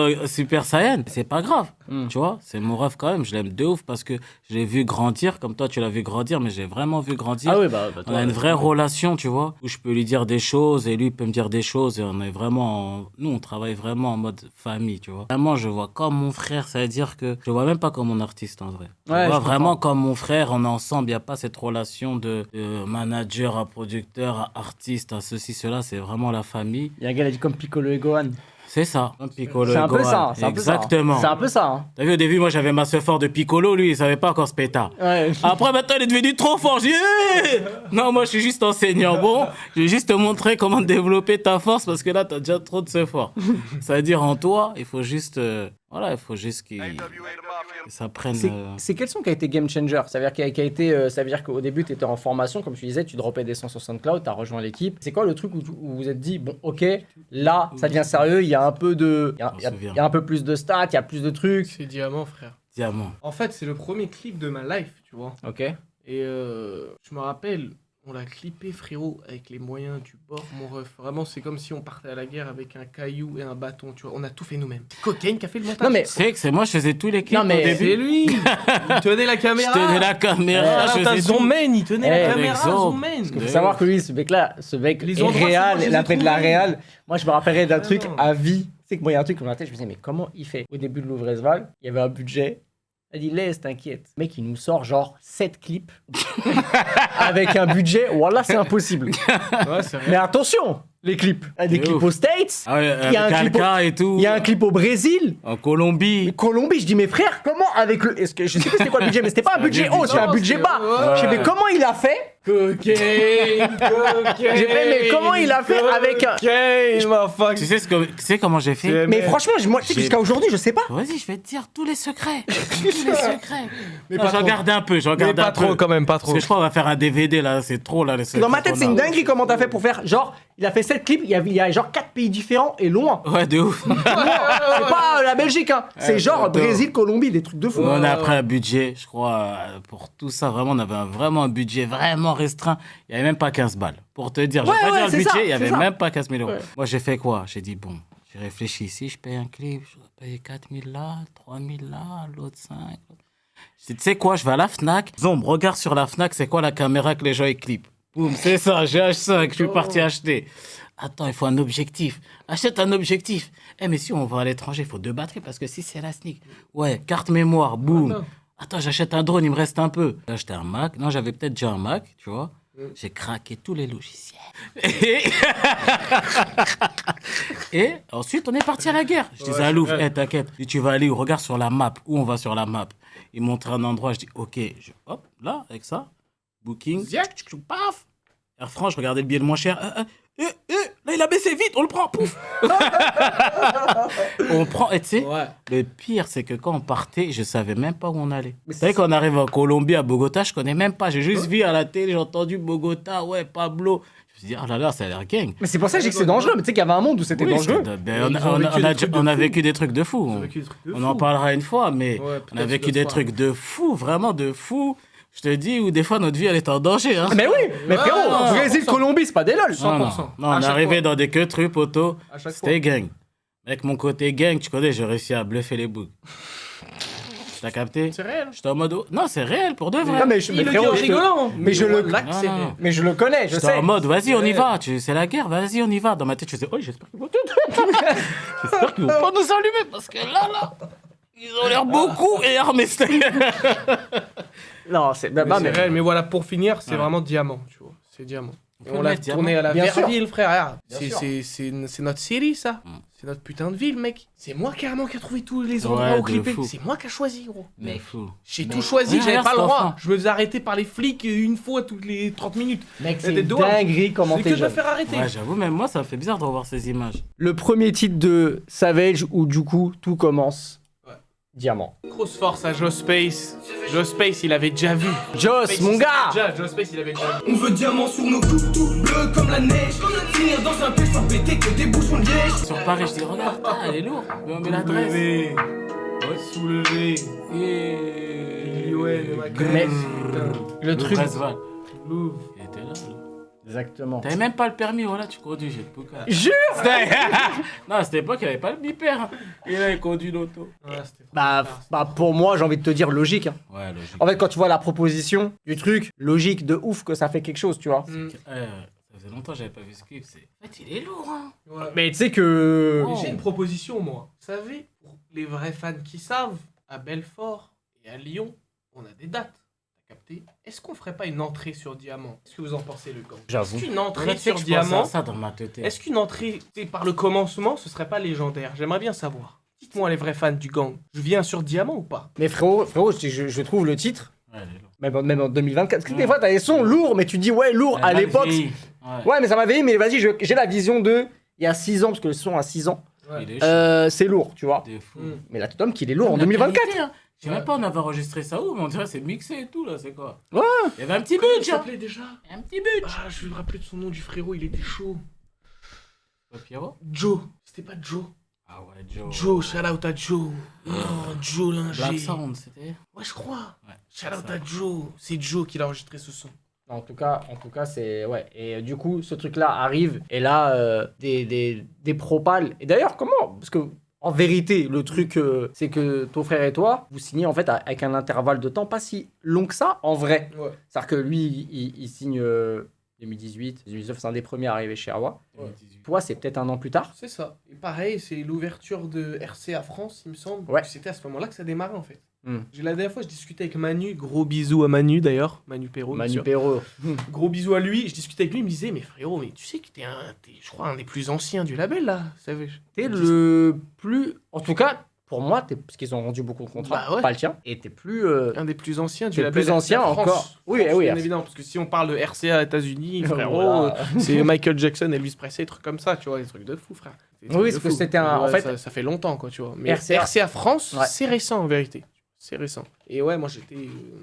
Saiyan. C'est pas grave, tu vois. C'est mon rêve quand même. Je l'aime de ouf parce que je l'ai vu grandir, comme toi, tu l'as vu grandir, mais j'ai vraiment vu grandir. Ah oui, on a une vraie relation, tu vois, où je peux lui dire des choses et lui il peut me dire des choses. Et on est vraiment... Nous, on travaille vraiment en mode famille, tu vois. Vraiment, je vois comme mon frère, ça veut dire que je vois même pas comme mon artiste, en vrai. Ouais, je vois je vraiment comme mon frère, on est ensemble, il n'y a pas cette relation de manager à producteur, à artiste, à ceci, cela, c'est vraiment la famille. Il y a un gars qui a dit comme Piccolo et Gohan. C'est ça, un Piccolo C'est un et peu Gohan. ça. Exactement. C'est un peu ça. Hein. T'as vu, au début, moi, j'avais ma soeur fort de Piccolo, lui, il savait pas encore se péta. Ouais. Après, maintenant, il est devenu trop fort. J'ai dit, hey non, moi, je suis juste enseignant. Bon, je vais juste te montrer comment développer ta force parce que là, t'as déjà trop de ce fort. Ça veut dire, en toi, il faut juste... il faut juste qu'il s'apprenne... C'est quel son qui a été game changer? Ça veut dire, ça veut dire qu'au début, tu étais en formation, comme tu disais, tu droppais des sons sur SoundCloud, tu as rejoint l'équipe. C'est quoi le truc où vous vous êtes dit, bon, ok, là, ça devient sérieux, il y a un peu de... Il y a un peu plus de stats, il y a plus de trucs. C'est Diamant, frère. Diamant. En fait, c'est le premier clip de ma life, tu vois. Ok. Et je me rappelle, on l'a clippé, frérot, avec les moyens du bord, mon ref. Vraiment, c'est comme si on partait à la guerre avec un caillou et un bâton, tu vois. On a tout fait nous-mêmes. Cocaine qui a fait le montage. Non, mais... C'est moi, je faisais tous les clips Non, mais au début. C'est lui. Il tenait la caméra. Je tenais la caméra, je T'as faisais tout. zoom man, il tenait la caméra, exemple. zoom man. Il faut savoir que lui, ce mec Les est endroits, c'est réel, moi, je il a les ai fait de la trouvés. réal. Moi, je me rappellerai d'un truc non. à vie. Tu sais que moi, il y a un truc dans ma tête, je me disais, mais comment il fait? Au début de l'Ouvresval, il y avait un budget. Il a dit, laisse, t'inquiète. Le mec, il nous sort genre 7 clips avec un budget. Voilà, c'est impossible. Ouais, c'est Mais attention, les clips. Il y a des C'est clips ouf. aux States. Ah ouais, Il y a un clip Calca et tout. Il y a un clip au Brésil. En Colombie. Colombie, je dis, mais frère, comment avec le. Est-ce que je sais pas c'était quoi le budget, mais c'était pas un budget haut, c'était un budget bas. Je dis, mais comment il a fait? Cocaine. J'ai fait, mais comment il a fait avec un. Tu sais comment j'ai fait? Mais franchement, moi, tu sais, jusqu'à aujourd'hui, je sais pas. Vas-y, je vais te dire tous les secrets. Tous les secrets. Mais j'en garde un peu, j'en garde Mais pas un trop, peu. quand même, pas Parce trop. que je crois qu'on va faire un DVD là, c'est trop là les secrets. Dans ma tête, qu'on c'est a. une dinguerie comment t'as fait pour faire. Genre, il a fait 7 clips, il y a genre 4 pays différents et loin. Ouais, de ouf. C'est pas la Belgique, hein. C'est genre Brésil, Colombie, des trucs de fou. On a pris un budget, je crois, pour tout ça. Vraiment, on avait vraiment un budget vraiment restreint. Il n'y avait même pas 15 balles. Pour te dire, je vais Ouais, pas ouais, dire le c'est budget, ça, il n'y avait c'est ça. même pas 15 000 euros. Ouais. Moi, j'ai fait quoi? J'ai dit, bon, j'ai réfléchi. Si je paye un clip, je dois payer 4 000 là, 3 000 là, l'autre 5. J'ai dit, tu sais quoi, je vais à la Fnac. Zombre, regarde sur la Fnac, c'est quoi la caméra que les gens éclipent? Boum, c'est ça, j'ai H5, je suis parti acheter. Attends, il faut un objectif. Achète un objectif. Eh, mais si on va à l'étranger, il faut 2 batteries parce que si c'est la SNIC. Ouais, carte mémoire, boum. Attends, j'achète un drone, il me reste un peu. J'ai acheté un Mac. Non, j'avais peut-être déjà un Mac, tu vois. J'ai craqué tous les logiciels. Et ensuite, on est parti à la guerre. Je disais à Louvre, t'inquiète, si tu vas aller où? Regarde sur la map. Où on va sur la map? Il montrait un endroit, je dis, ok, hop, là, avec ça. Booking, paf. Air France, je regardais le billet le moins cher. Là, il a baissé vite, on le prend, pouf. On prend, et tu sais, le pire, c'est que quand on partait, je savais même pas où on allait. Vous savez, quand on arrive en Colombie, à Bogota, je connais même pas. J'ai juste vu à la télé, j'ai entendu Bogota, ouais, Pablo. Je me suis dit, ah là là, ça a l'air gang. Mais c'est pour ça que j'ai dit que c'est dangereux. Mais tu sais qu'il y avait un monde où c'était Oui, dangereux. on a vécu des trucs de fou. On en parlera une fois, mais Ouais, on a peut-être vécu une des autre fois. trucs de fou, vraiment de fou. Je te dis, où des fois notre vie elle est en danger. Hein. Mais oui, mais frérot, non, Brésil, 100%. Colombie, c'est pas des lol. 100%. Non, on À chaque arrivait fois. dans des queues trucs, poteau. À chaque fois. C'était gang. Avec mon côté gang, tu connais, j'ai réussi à bluffer les boucs. T'as capté? C'est réel. J'étais en mode. Non, c'est réel, pour de vrai. Non, mais Il le dit en frérot, rigolant. mais je le- Là que c'est Non, non. réel. Mais je le connais, je J'étais sais. en mode, vas-y, on y va. C'est la guerre, vas-y, on y va. Dans ma tête, je faisais, oh, j'espère qu'ils vont j'espère qu'ils vont pas nous allumer parce que là, ils ont l'air beaucoup et armés. Non, c'est. Mais c'est réel. Mais voilà, pour finir, c'est vraiment diamant, tu vois. C'est diamant. Et peut on le l'a mettre, tourné diamant. à la Bien sûr. Verville, frère. sûr. c'est notre série, ça. C'est notre putain de ville, mec. C'est moi carrément qui a trouvé tous les endroits Ouais, où de clipper. fou. C'est moi qui a choisi, gros. Mais fou. J'ai tout choisi, Ouais, j'avais regarde pas le cet droit. enfant. Je me faisais arrêter par les flics une fois toutes les 30 minutes. Mec, Mais c'est t'es une dehors. dinguerie comment C'est t'es que de me jeune. faire arrêter. Ouais, j'avoue, même moi, ça me fait bizarre de revoir ces images. Le premier titre de Savage où du coup tout commence. Ouais. Diamant. Grosse force à Joe Space. Joe Space, il avait déjà vu. Joss, mon gars. Joe Space, il avait déjà vu. On veut diamant sur nos coups, tout bleu comme la neige. Finir dans un pêche, faire péter que des bouchons de liège. Sur Paris, je dis, regarde, elle est lourde. Mais on met l'adresse. Soulevé. Ouais. Soulevé. Et... Ouais, Mais le truc. Bresval. Louvre. Il était là. Exactement. T'avais même pas le permis, voilà, tu conduis, j'ai le pouca. Jure. Non, à cette époque, il avait pas le bipère. Il avait conduit l'auto. Ouais, c'était Bah pour moi, j'ai envie de te dire logique. Hein. Ouais, logique. En fait, quand tu vois la proposition du truc, logique de ouf que ça fait quelque chose, tu vois. Ça faisait longtemps que j'avais pas vu ce clip. En fait, il est lourd, hein. Ouais. Mais tu sais que. Oh. J'ai une proposition, moi. Vous savez, pour les vrais fans qui savent, à Belfort et à Lyon, on a des dates. T'as capté? Est-ce qu'on ferait pas une entrée sur Diamant? Qu'est-ce que vous en pensez, le camp? J'avoue. Est-ce qu'une Là, entrée tu sais sur que je pensais Diamant, à ça dans ma tête. est-ce qu'une entrée par le commencement, ce serait pas légendaire? J'aimerais bien savoir. Dites-moi, les vrais fans du gang, je viens sur Diamant ou pas? Mais frérot, je trouve le titre, Ouais, elle est lourde. même en 2024. Parce que des fois, t'as des sons lourds, mais tu dis ouais, lourd Elle à a mal l'époque. vieilli. Ouais, mais ça m'a vieilli, mais vas-y, j'ai la vision de. Il y a 6 ans, parce que le son a 6 ans. Il est chaud. C'est lourd, tu vois. De fou. Mais là, tu tombes qu'il est lourd en La 2024. qualité, hein. Je sais même pas, on avait enregistré ça où, mais on dirait que c'est mixé et tout, là, c'est quoi? Ouais. Il y avait un petit Comment il budget, hein. s'appelait déjà? Un petit budget. Ah, je vais me rappeler de son nom du frérot, il était chaud. Pierrot? Joe. C'était pas Joe. Ah ouais, Joe. Joe, shout out à Joe. Non, Joe Linger. Black Sound, c'était? Ouais, je crois. Ouais. Shout out à Joe. C'est Joe qui l'a enregistré ce son. En tout cas, c'est. Ouais. Et du coup, ce truc-là arrive. Et là, des propals. Et d'ailleurs, comment? Parce que. En vérité, le truc, c'est que ton frère et toi, vous signez en fait avec un intervalle de temps pas si long que ça, en vrai. Ouais. C'est-à-dire que lui, il signe 2018, 2019, c'est un des premiers à arriver chez Awa. Ouais. Toi, c'est peut-être un an plus tard. C'est ça. Et pareil, c'est l'ouverture de RCA France, il me semble. Ouais. C'était à ce moment-là que ça démarrait en fait. Hmm. La dernière fois, je discutais avec Manu. Gros bisous à Manu d'ailleurs. Manu Perrault. bien Manu sûr. Perrault. Gros bisous à lui. Je discutais avec lui. Il me disait, mais frérot, mais tu sais que t'es, je crois, un des plus anciens du label là. Savage. T'es le plus. En tout cas, pour moi, parce qu'ils ont rendu beaucoup de contrats, Bah ouais. pas le tien. Et t'es plus. Un des plus anciens du T'es le label. plus ancien RCA France. encore. Oui, France, oui, bien RCA. évidemment. Parce que si on parle de RCA États-Unis, frérot, Voilà. c'est Michael Jackson, Elvis Presley, des trucs comme ça, tu vois, des trucs de fou, frère. Des trucs Oui, de parce que fou. c'était un- en Ouais, fait- ça fait longtemps, quoi, tu vois. Mais RCA. RCA France, Ouais. c'est récent en vérité. C'est récent. Et ouais, moi j'étais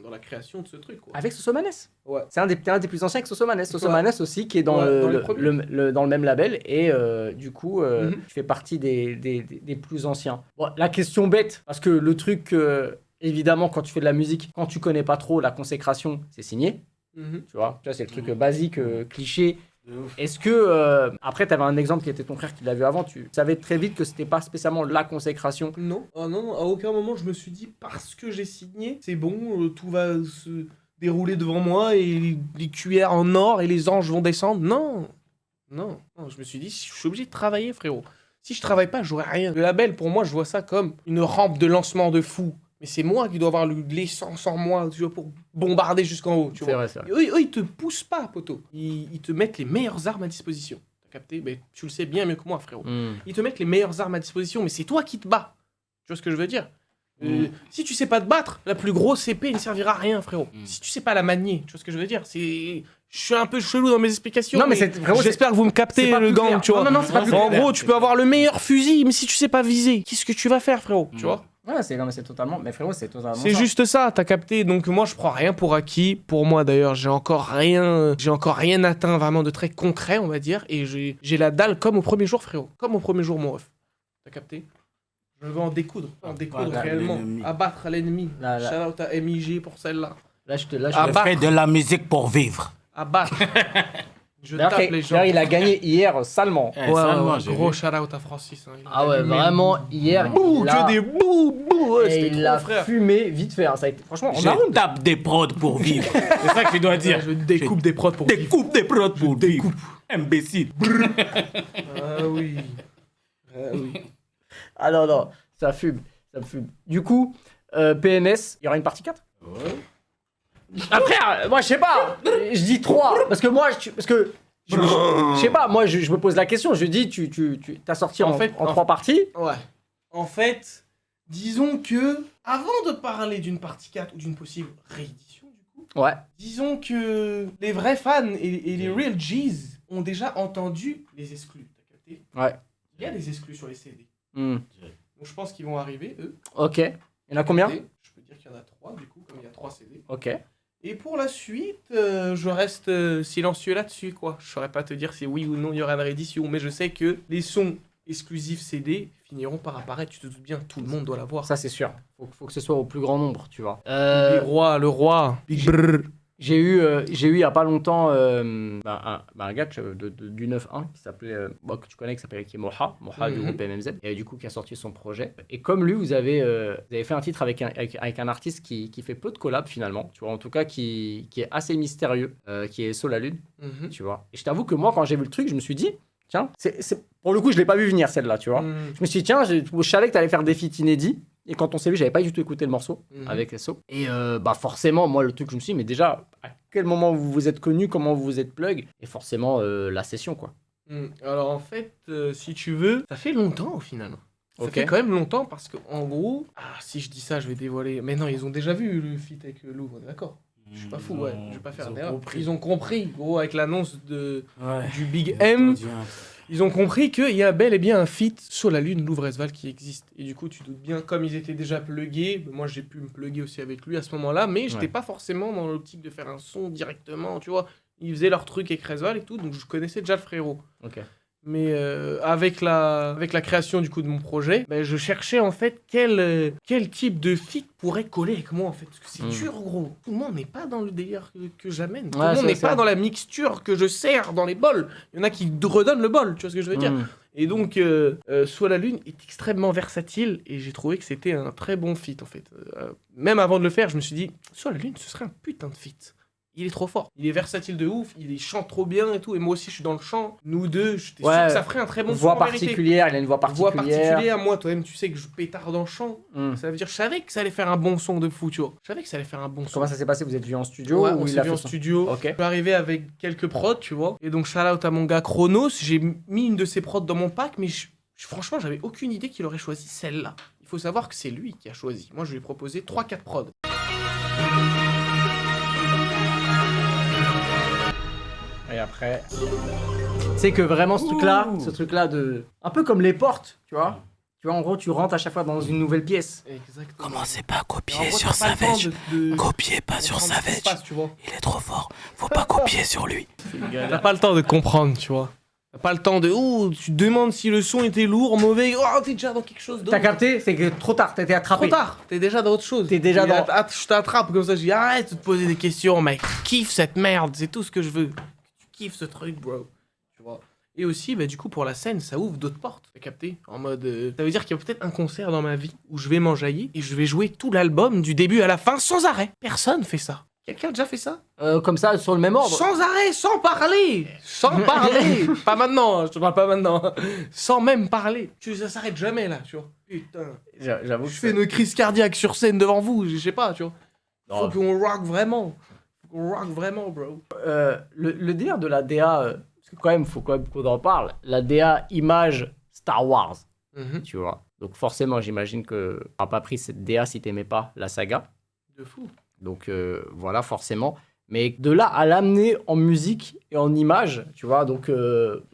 dans la création de ce truc, quoi. Avec Sosomanes. Ouais. C'est un des plus anciens avec Sosomanes. Sosomanes aussi, qui est dans, Ouais, dans les le, premiers. dans le même label. Et du coup, Mhm. tu fais partie des plus anciens. Bon, la question bête, parce que le truc, évidemment, quand tu fais de la musique, quand tu connais pas trop la consécration, c'est signé. Mhm. Tu vois, ça c'est le truc basique, cliché. Est-ce que, après, tu avais un exemple qui était ton frère qui l'a vu avant, tu savais très vite que c'était pas spécialement la consécration. Non. Ah non, à aucun moment je me suis dit parce que j'ai signé, c'est bon, tout va se dérouler devant moi et les cuillères en or et les anges vont descendre. Non. Non. Non, je me suis dit, je suis obligé de travailler, frérot. Si je travaille pas, j'aurai rien. Le label, pour moi, je vois ça comme une rampe de lancement de fou. Mais c'est moi qui dois avoir l'essence en moi, tu vois, pour bombarder jusqu'en haut, tu C'est vois. vrai, c'est vrai. Eux, ils te poussent pas, poteau. Ils te mettent les meilleures armes à disposition. T'as capté? Mais tu le sais bien mieux que moi, frérot. Ils te mettent les meilleures armes à disposition, mais c'est toi qui te bats. Tu vois ce que je veux dire? Si tu sais pas te battre, la plus grosse épée ne servira à rien, frérot. Si tu sais pas la manier, tu vois ce que je veux dire? Je suis un peu chelou dans mes explications. Non, mais c'est- frérot, j'espère que vous me captez, c'est pas le plus gang, clair. tu vois. Non, c'est pas plus En clair. gros, tu peux avoir le meilleur fusil, mais si tu sais pas viser, qu'est-ce que tu vas faire, frérot? Tu vois? Ouais, non, mais c'est totalement. Mais frérot, c'est totalement. C'est ça. juste ça, t'as capté. Donc moi, je prends rien pour acquis. Pour moi, d'ailleurs, j'ai encore rien atteint vraiment de très concret, on va dire. Et j'ai la dalle comme au premier jour, frérot. Comme au premier jour, mon ref. T'as capté? Je veux en découdre Abattre réellement. l'ennemi. Abattre l'ennemi. Là. Shout out à MIG pour celle-là. Là, je Ah, bah. Je fais de la musique pour vivre. Abattre. Je D'ailleurs, tape les gens. d'ailleurs, il a gagné hier salement. Eh, salement, j'ai gros vu. shout out à Francis. Hein. Il a Ah ouais, allumé. vraiment, hier, Bouh, il a, que des bouh, bouh. Ouais, et c'était il trop, a frère. fumé vite fait. Hein. Ça a été, franchement, on a Je tape des prods pour vivre. C'est ça que tu dois dire. Je découpe des prods pour vivre. Découpe des prods pour vivre. Imbécile. Ah oui. Ah oui. Ah non, non, ça fume, ça me fume. Du coup, PNS, il y aura une partie 4 Après, moi, je sais pas, je dis 3, parce que moi, parce que Je sais pas, moi je me pose la question, je dis tu t'as sorti en 3 parties. Ouais. En fait, disons que, avant de parler d'une partie 4 ou d'une possible réédition, du coup, Ouais. disons que les vrais fans et les real G's ont déjà entendu les exclus. T'as capté? Ouais. Il y a des exclus sur les CD. Hmm. Donc je pense qu'ils vont arriver, eux. Ok. Il y en a combien? Je peux dire qu'il y en a 3, du coup, comme il y a 3 CD. Ok. Et pour la suite, je reste silencieux là-dessus, quoi. Je saurais pas te dire si oui ou non il y aura une réédition, mais je sais que les sons exclusifs CD finiront par apparaître, tu te doutes bien, tout le monde doit l'avoir. Ça c'est sûr. Faut que ce soit au plus grand nombre, tu vois. Le roi. Big brrr. J'ai eu il y a pas longtemps un gars du 9-1 qui s'appelait que tu connais, qui s'appelle Moha du groupe MMZ, et du coup qui a sorti son projet. Et comme lui, vous avez fait un titre avec un artiste qui fait peu de collabs finalement, tu vois, en tout cas qui est assez mystérieux, qui est Solalune, tu vois. Et je t'avoue que moi quand j'ai vu le truc, je me suis dit tiens, pour le coup je l'ai pas vu venir celle-là, tu vois. Je me suis dit tiens, je savais que t'allais faire des feats inédits. Et quand on s'est vu, j'avais pas du tout écouté le morceau avec SO. Et forcément, moi, le truc, je me suis dit, mais déjà, à quel moment vous vous êtes connu, comment vous vous êtes plug, et forcément, la session, quoi. Alors en fait, si tu veux, ça fait longtemps au final. Ça fait quand même longtemps parce que en gros, si je dis ça, je vais dévoiler. Mais non, ils ont déjà vu le feat avec Louvre, on est d'accord? Je suis pas fou, ouais. Je vais pas faire d'erreur. Ils ont compris, gros, avec l'annonce du Big M. Ils ont compris qu'il y a bel et bien un feat Solalune Louvresval qui existe. Et du coup, tu doutes bien, comme ils étaient déjà plugués, moi j'ai pu me plugger aussi avec lui à ce moment-là, mais j'étais pas forcément dans l'optique de faire un son directement, tu vois. Ils faisaient leur truc avec Resval et tout, donc je connaissais déjà le frérot. Ok. Mais avec la création du coup de mon projet, je cherchais en fait quel type de feat pourrait coller avec moi en fait. Parce que c'est dur gros. Tout le monde n'est pas dans le délire que j'amène. Tout le monde n'est pas dans la mixture que je sers dans les bols. Il y en a qui redonnent le bol, tu vois ce que je veux dire. Et donc Solalune est extrêmement versatile et j'ai trouvé que c'était un très bon feat en fait. Même avant de le faire, je me suis dit Solalune ce serait un putain de feat. Il est trop fort. Il est versatile de ouf. Il chante trop bien et tout. Et moi aussi, je suis dans le chant. Nous deux, j'étais sûr que ça ferait un très bon voix son, particulière. Il a une voix particulière. Moi, toi-même, tu sais que je pétarde en chant. Ça veut dire, je savais que ça allait faire un bon son de fou, tu vois. Je savais que ça allait faire un bon son. Comment ça s'est passé? Vous êtes vu en studio? Ouais, on s'est vu en studio. Ok. Je suis arrivé avec quelques prods, tu vois. Et donc, shout out à mon gars Chronos. J'ai mis une de ses prods dans mon pack, mais franchement, j'avais aucune idée qu'il aurait choisi celle-là. Il faut savoir que c'est lui qui a choisi. Moi, je lui ai proposé 3-4 prods. Et après, c'est que vraiment ce truc-là de... Un peu comme les portes, tu vois. Tu vois, en gros, tu rentres à chaque fois dans une nouvelle pièce. Exactement. Commencez pas à copier sur Savage. Copiez pas sur Savage. Il est trop fort. Faut pas copier sur lui. T'as pas le temps de comprendre, tu vois. T'as pas le temps de... Oh, tu te demandes si le son était lourd, mauvais. Oh, t'es déjà dans quelque chose d'autre. T'as capté? C'est que trop tard, t'as été attrapé. Trop tard, t'es déjà dans autre chose. T'es déjà dans... Je t'attrape comme ça, je dis arrête de te poser des questions, mec. Kiffe cette merde, c'est tout ce que je veux. Tu kiffes ce truc, bro. Tu vois. Et aussi, du coup, pour la scène, ça ouvre d'autres portes. T'as capté? En mode... ça veut dire qu'il y a peut-être un concert dans ma vie où je vais m'enjailler et je vais jouer tout l'album du début à la fin sans arrêt. Personne fait ça. Quelqu'un a déjà fait ça? Comme ça, sur le même ordre? Sans arrêt, sans parler. Sans parler. Pas maintenant, je te parle pas maintenant. Sans même parler. Ça s'arrête jamais, là, tu vois. Putain. J'avoue que je fais une crise cardiaque sur scène devant vous, je sais pas, tu vois. Faut qu'on rock vraiment. Bro. Le délire de la DA, parce que quand même, faut quand même qu'on en parle. La DA image Star Wars, tu vois. Donc forcément, j'imagine que t'auras pas pris cette DA si t'aimais pas la saga. De fou. Donc voilà, forcément. Mais de là à l'amener en musique et en image, tu vois, donc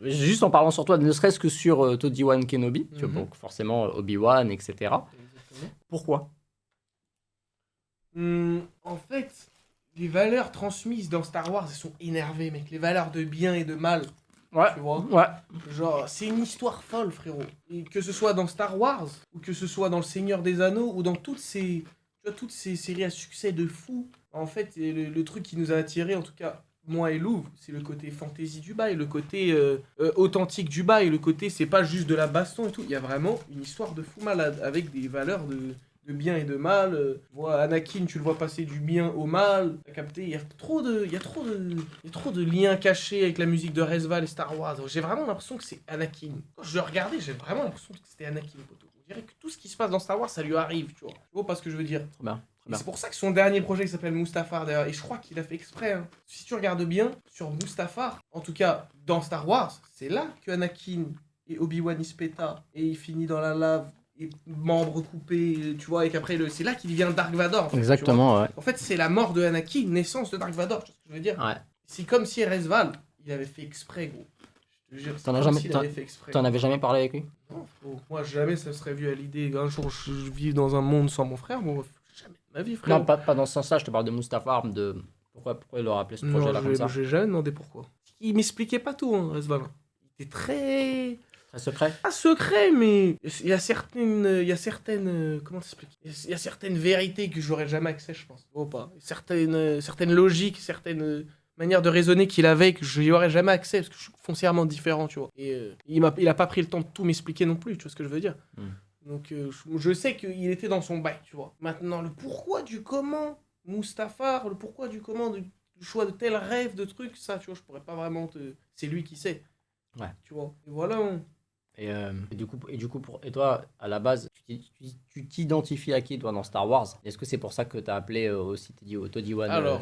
juste en parlant sur toi, ne serait-ce que sur Obi-Wan Kenobi, tu vois, donc forcément Obi-Wan, etc. Exactement. Pourquoi? En fait, les valeurs transmises dans Star Wars, elles sont énervées, mec. Les valeurs de bien et de mal. Ouais. Tu vois? Ouais. Genre, c'est une histoire folle, frérot. Et que ce soit dans Star Wars, ou que ce soit dans Le Seigneur des Anneaux, ou dans toutes ces séries à succès de fou, en fait, le truc qui nous a attirés, en tout cas, moi et Louvre, c'est le côté fantasy du bail, le côté authentique du bail, le côté, c'est pas juste de la baston et tout. Il y a vraiment une histoire de fou malade, avec des valeurs de bien et de mal. Tu vois, Anakin, tu le vois passer du bien au mal. T'as capté? Il y a trop de liens cachés avec la musique de Resval et Star Wars. J'ai vraiment l'impression que c'est Anakin. Quand je le regardais, j'ai vraiment l'impression que c'était Anakin, poteau. On dirait que tout ce qui se passe dans Star Wars, ça lui arrive, tu vois. Tu vois pas ce que je veux dire? Trop bien. bien. C'est pour ça que son dernier projet s'appelle Mustafar d'ailleurs, et je crois qu'il a fait exprès. Hein. Si tu regardes bien, sur Mustafar, en tout cas dans Star Wars, c'est là que Anakin et Obi-Wan il se péta, et il finit dans la lave, et membres coupés, tu vois, et qu'après c'est là qu'il devient Dark Vador. En fait, Exactement, ouais. En fait, c'est la mort de Anakin, naissance de Dark Vador, tu vois ce que je veux dire. Ouais. C'est comme si Rezval, il avait fait exprès, gros. Je te jure, c'est comme s'il avait fait exprès. T'en avais jamais parlé avec lui? Non, frérot. Moi, jamais ça serait vu à l'idée qu'un jour je vis dans un monde sans mon frère. Moi, jamais de ma vie, frère. Non, pas dans ce sens-là, je te parle de Mustafar, de pourquoi il leur a appelé ce projet-là comme ça. J'ai jamais demandé pourquoi. Il m'expliquait pas tout, hein, Rezval. Il était très... Très secret. Pas secret, mais il y a certaines, comment t'expliquer? Il y a certaines vérités que j'aurais jamais accès, je pense. Oh, pas. Certaines logiques, certaines manières de raisonner qu'il avait que je n'y aurais jamais accès parce que je suis foncièrement différent, tu vois. Et il a pas pris le temps de tout m'expliquer non plus, tu vois ce que je veux dire. Donc je sais qu'il était dans son bail, tu vois. Maintenant, le pourquoi du comment, Mustafar, le pourquoi du comment, du choix de tel rêve, de trucs, ça, tu vois, je pourrais pas vraiment te... C'est lui qui sait. Ouais. Tu vois. Et voilà. Hein. Et du coup et toi, à la base, tu t'identifies à qui, toi, dans Star Wars? Est-ce que c'est pour ça que t'as appelé aussi Toddy-Wan? Alors,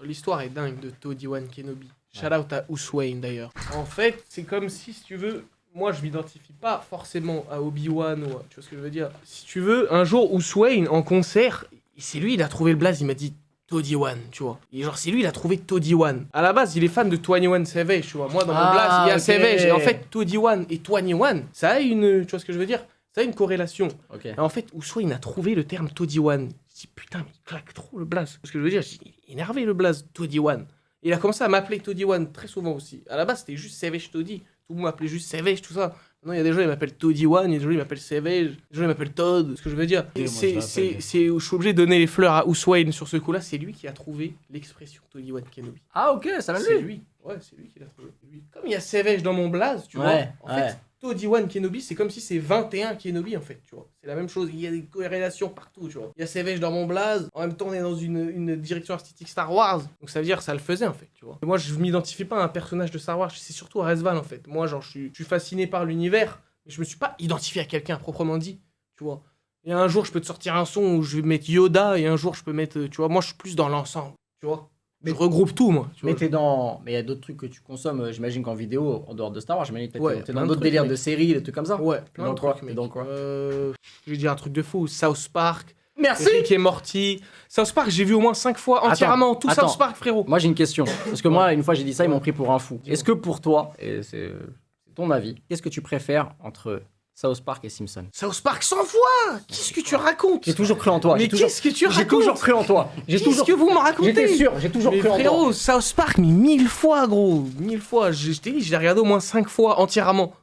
l'histoire est dingue de Toddy-Wan Kenobi. Shout out à Uswain d'ailleurs. En fait, c'est comme si tu veux, moi je m'identifie pas forcément à Obi-Wan ou tu vois ce que je veux dire. Si tu veux, un jour Uswain en concert, c'est lui, il a trouvé le blaze, il m'a dit Toddy-Wan, tu vois. Et genre, c'est lui, il a trouvé Toddy-Wan. À la base, il est fan de 21 Savage, tu vois. Moi, dans mon blaze, il y a Savage. Et en fait, Toddy-Wan et 21, ça a une, tu vois ce que je veux dire? Ça a une corrélation. Okay. Et en fait, Uswain a trouvé le terme Toddy-Wan. Je dis, putain, mais il claque trop le blaze. Ce que je veux dire, il est énervé le blaze, Toddy-Wan. Et il a commencé à m'appeler Toddy-Wan très souvent aussi. À la base, c'était juste Savage Toddy. Tout le monde m'appelait juste Savage, tout ça. Maintenant, il y a des gens qui m'appellent Toddy-Wan, il y a des gens qui m'appellent Savage, des gens qui m'appellent Todd. Ce que je veux dire, je suis obligé de donner les fleurs à Uswain sur ce coup-là. C'est lui qui a trouvé l'expression Toddy-Wan Kenobi. Ah, ok, ça va C'est lui. Ouais, c'est lui qui l'a trouvé. Lui. Comme il y a Savage dans mon blaze, tu vois. En fait, Toddy-Wan Kenobi, c'est comme si c'est 21 Kenobi, en fait, tu vois. C'est la même chose, il y a des corrélations partout, tu vois. Il y a Savage dans mon blaze, en même temps, on est dans une direction artistique Star Wars. Donc ça veut dire que ça le faisait, en fait, tu vois. Et moi, je m'identifie pas à un personnage de Star Wars, c'est surtout à Rezval, en fait. Moi, genre, je suis fasciné par l'univers, mais je me suis pas identifié à quelqu'un proprement dit, tu vois. Et un jour, je peux te sortir un son où je vais mettre Yoda, et un jour, je peux mettre, tu vois, moi, je suis plus dans l'ensemble, tu vois. Mais je regroupe tout, moi. Mais il y a d'autres trucs que tu consommes, j'imagine qu'en vidéo, en dehors de Star Wars, j'imagine que t'es dans d'autres délires de séries, des trucs comme ça. Ouais, plein de trucs. T'es dans quoi? Je vais dire un truc de fou. South Park. Merci. Rick et Morty. South Park, j'ai vu au moins 5 fois entièrement tout South Park, frérot. Moi, j'ai une question. Parce que moi, une fois, j'ai dit ça, ils m'ont pris pour un fou. Est-ce que pour toi, et c'est ton avis, qu'est-ce que tu préfères entre South Park et Simpson? South Park 100 fois. Qu'est-ce que tu racontes? J'ai toujours cru en toi. Mais qu'est-ce que tu racontes? J'ai toujours cru en toi. Qu'est-ce que vous me racontez? J'étais sûr, j'ai toujours cru en toi. Frérot, South Park, mais 1000 fois, gros. 1000 fois. Je t'ai dit, je l'ai regardé au moins 5 fois entièrement.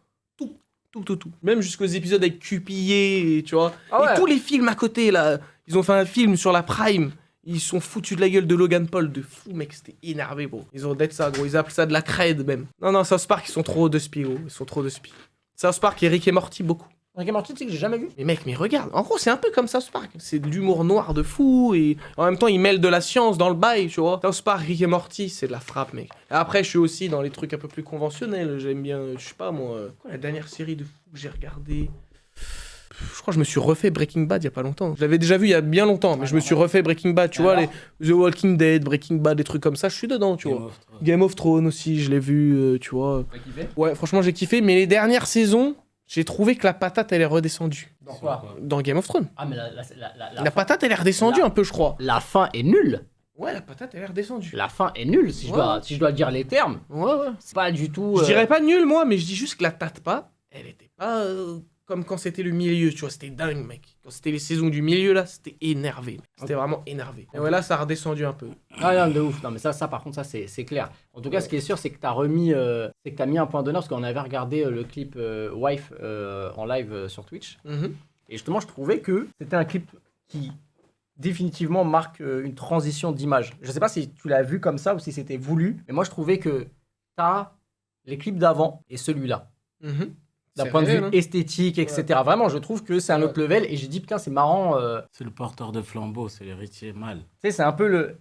Tout. Même jusqu'aux épisodes avec Cupillé, tu vois. Et tous les films à côté, là. Ils ont fait un film sur la Prime. Ils sont foutus de la gueule de Logan Paul, de fou, mec. C'était énervé, bro. Ils ont d'être ça, gros. Ils appellent ça de la cred, même. Non, South Park, ils sont trop de spi, gros. Ils sont trop de spi. South Park et Rick et Morty, beaucoup. Rick et Morty, tu sais que j'ai jamais vu. Mais mec, mais regarde, en gros, c'est un peu comme South Park. C'est de l'humour noir de fou et en même temps, ils mêlent de la science dans le bail, tu vois. South Park, Rick et Morty, c'est de la frappe, mec. Et après, je suis aussi dans les trucs un peu plus conventionnels. J'aime bien, je sais pas moi, quoi, la dernière série de fou que j'ai regardé. Je crois que je me suis refait Breaking Bad il y a pas longtemps. Je l'avais déjà vu il y a bien longtemps, mais je me suis refait Breaking Bad, tu vois, les The Walking Dead, Breaking Bad, des trucs comme ça, je suis dedans, tu vois. Game of Thrones aussi, je l'ai vu, tu vois. T'as kiffé? Ouais, franchement, j'ai kiffé, mais les dernières saisons, j'ai trouvé que la patate, elle est redescendue. Dans quoi? Dans Game of Thrones. Ah, mais La patate, elle est redescendue un peu, je crois. La fin est nulle. Ouais, la patate, elle est redescendue. La fin est nulle, si je dois dire les termes. Ouais. C'est pas du tout... Je dirais pas nul, moi, mais je dis juste que la tarte pas, elle était pas comme quand c'était le milieu, tu vois, c'était dingue, mec. Quand c'était les saisons du milieu, là, c'était énervé. C'était vraiment énervé. Et ouais, là, ça a redescendu un peu. Ah non, de ouf. Non, mais ça par contre, ça, c'est clair. En tout cas, ce qui est sûr, c'est que t'as remis... c'est que t'as mis un point d'honneur, parce qu'on avait regardé le clip Wife en live sur Twitch. Et justement, je trouvais que c'était un clip qui... définitivement marque une transition d'image. Je sais pas si tu l'as vu comme ça ou si c'était voulu, mais moi je trouvais que t'as les clips d'avant et celui-là. D'un point de vue esthétique, etc. Ouais. Vraiment, je trouve que c'est un autre level et j'ai dit putain, c'est marrant. C'est le porteur de flambeau, c'est l'héritier mâle. Tu sais, c'est un peu le.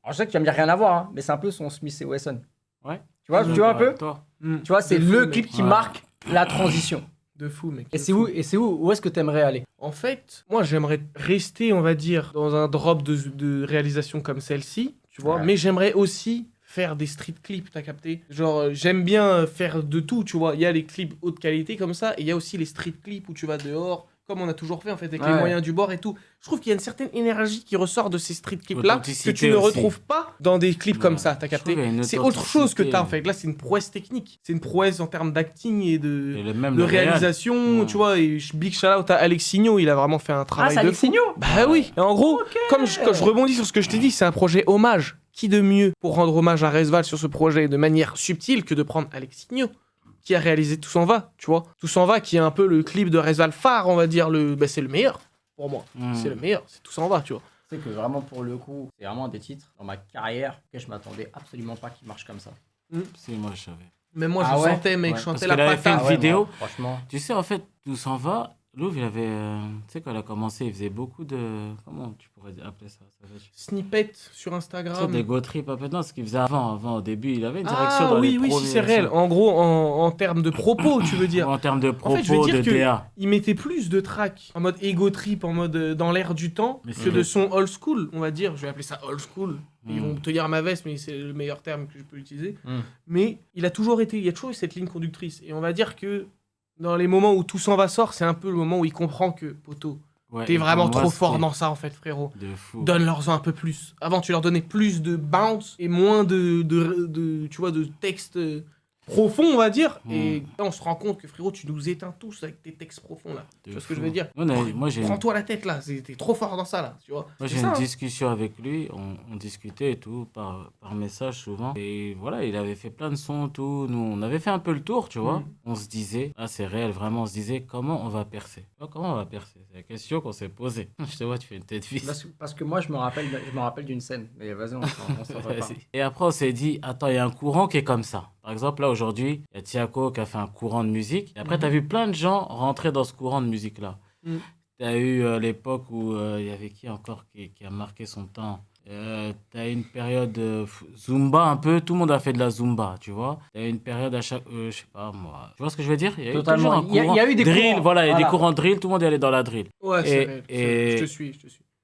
Alors, je sais que tu vas me dire rien à voir, hein, mais c'est un peu son Smith et Wesson. Ouais. Tu vois un peu? Toi. Tu vois, c'est le clip qui marque la transition. De fou, mec. Et de c'est fou. où est-ce que t'aimerais aller? En fait, moi, j'aimerais rester, on va dire, dans un drop de réalisation comme celle-ci, tu vois. Ouais. Mais j'aimerais aussi faire des street clips, t'as capté? Genre, j'aime bien faire de tout, tu vois. Il y a les clips haute qualité comme ça, et il y a aussi les street clips où tu vas dehors, comme on a toujours fait, en fait, avec les Ouais. moyens du bord et tout. Je trouve qu'il y a une certaine énergie qui ressort de ces street clips-là, que Authenticité tu ne aussi. retrouves pas dans des clips comme Ouais. ça, t'as Je trouve capté? qu'il y a une C'est autre chose que authenticité. t'as, en fait. Là, c'est une prouesse technique. C'est une prouesse en termes d'acting et de... Et même de le réal. réalisation, Ouais. tu vois, et big shout out à Alexinho, il a vraiment fait un Ah, travail c'est de fou. Alexinho? Bah oui, et en gros, quand je rebondis sur ce que je t'ai dit, c'est un projet hommage. Qui de mieux pour rendre hommage à Resval sur ce projet de manière subtile que de prendre Alexinho, qui a réalisé Tout s'en va, tu vois. Tout s'en va, qui est un peu le clip de Resval phare, on va dire, c'est le meilleur pour moi. C'est le meilleur, c'est Tout s'en va, tu vois. Tu sais que vraiment, pour le coup, c'est vraiment un des titres dans ma carrière que je m'attendais absolument pas qu'il marche comme ça. Si, moi, je savais. Mais moi, Ah je ouais sentais, mec, Ouais. je sentais Parce la qu'il avait fait patate. une vidéo. moi, franchement. Tu sais, en fait, Tout s'en va. Louvre, il avait. Tu sais, quand elle a commencé, il faisait beaucoup de. Comment tu pourrais appeler ça, Snippet sur Tu sais, Instagram. des go trips, non, ce qu'il faisait avant, au début, il avait une direction Ah dans oui, les oui, si premiers c'est réel. sons. En gros, en termes de propos, tu veux dire. En termes de propos, fait, je veux dire de que- DA. Il mettait plus de tracks en mode ego trip, en mode dans l'air du temps, Mais que c'est de le- son old school, on va dire. Je vais appeler ça old school. Ils Mm. vont tenir ma veste, mais c'est le meilleur terme que je peux utiliser. Mm. Mais il y a toujours eu cette ligne conductrice. Et on va dire que dans les moments où tout s'en va sort, c'est un peu le moment où il comprend que, poto, Ouais, t'es et vraiment pour moi, trop fort c'était dans ça, en fait, frérot. De fou. Donne-leur-en un peu plus. Avant, tu leur donnais plus de bounce et moins tu vois, de textes profonds, on va dire. Mm. Et là, on se rend compte que, frérot, tu nous éteins tous avec tes textes profonds, là. Tu De vois ce que fou. je veux dire? Moi, j'ai une Prends-toi la tête, là. T'es trop fort dans ça, là. Tu vois? Moi, C'est j'ai ça, une hein. discussion avec lui, on discutait et tout, par message souvent. Et voilà, il avait fait plein de sons, tout. Nous, on avait fait un peu le tour, tu vois. Mm. On se disait, c'est réel, vraiment, on se disait, comment on va percer? Tu vois, comment on va percer? C'est la question qu'on s'est posée. Je te vois, tu fais une tête fixe. Parce que moi, je me rappelle d'une scène. Mais vas-y, on s'en va pas. Vas-y. Et après, on s'est dit, attends, il y a un courant qui est comme ça. Par exemple, là, aujourd'hui, il y a Tiako qui a fait un courant de musique. Et après, tu as vu plein de gens rentrer dans ce courant de musique-là. Mhm. Tu as eu l'époque où il y avait qui encore qui a marqué son temps. Tu as une période Zumba un peu, tout le monde a fait de la Zumba, tu vois. Tu as une période à chaque, je sais pas moi. Tu vois ce que je veux dire? Il y a eu Totalement. toujours un courant. Il y a eu des drill, courants. voilà, il y a Voilà. des courants drill, tout le monde est allé dans la drill. Ouais, c'est réel. et- Je te suis.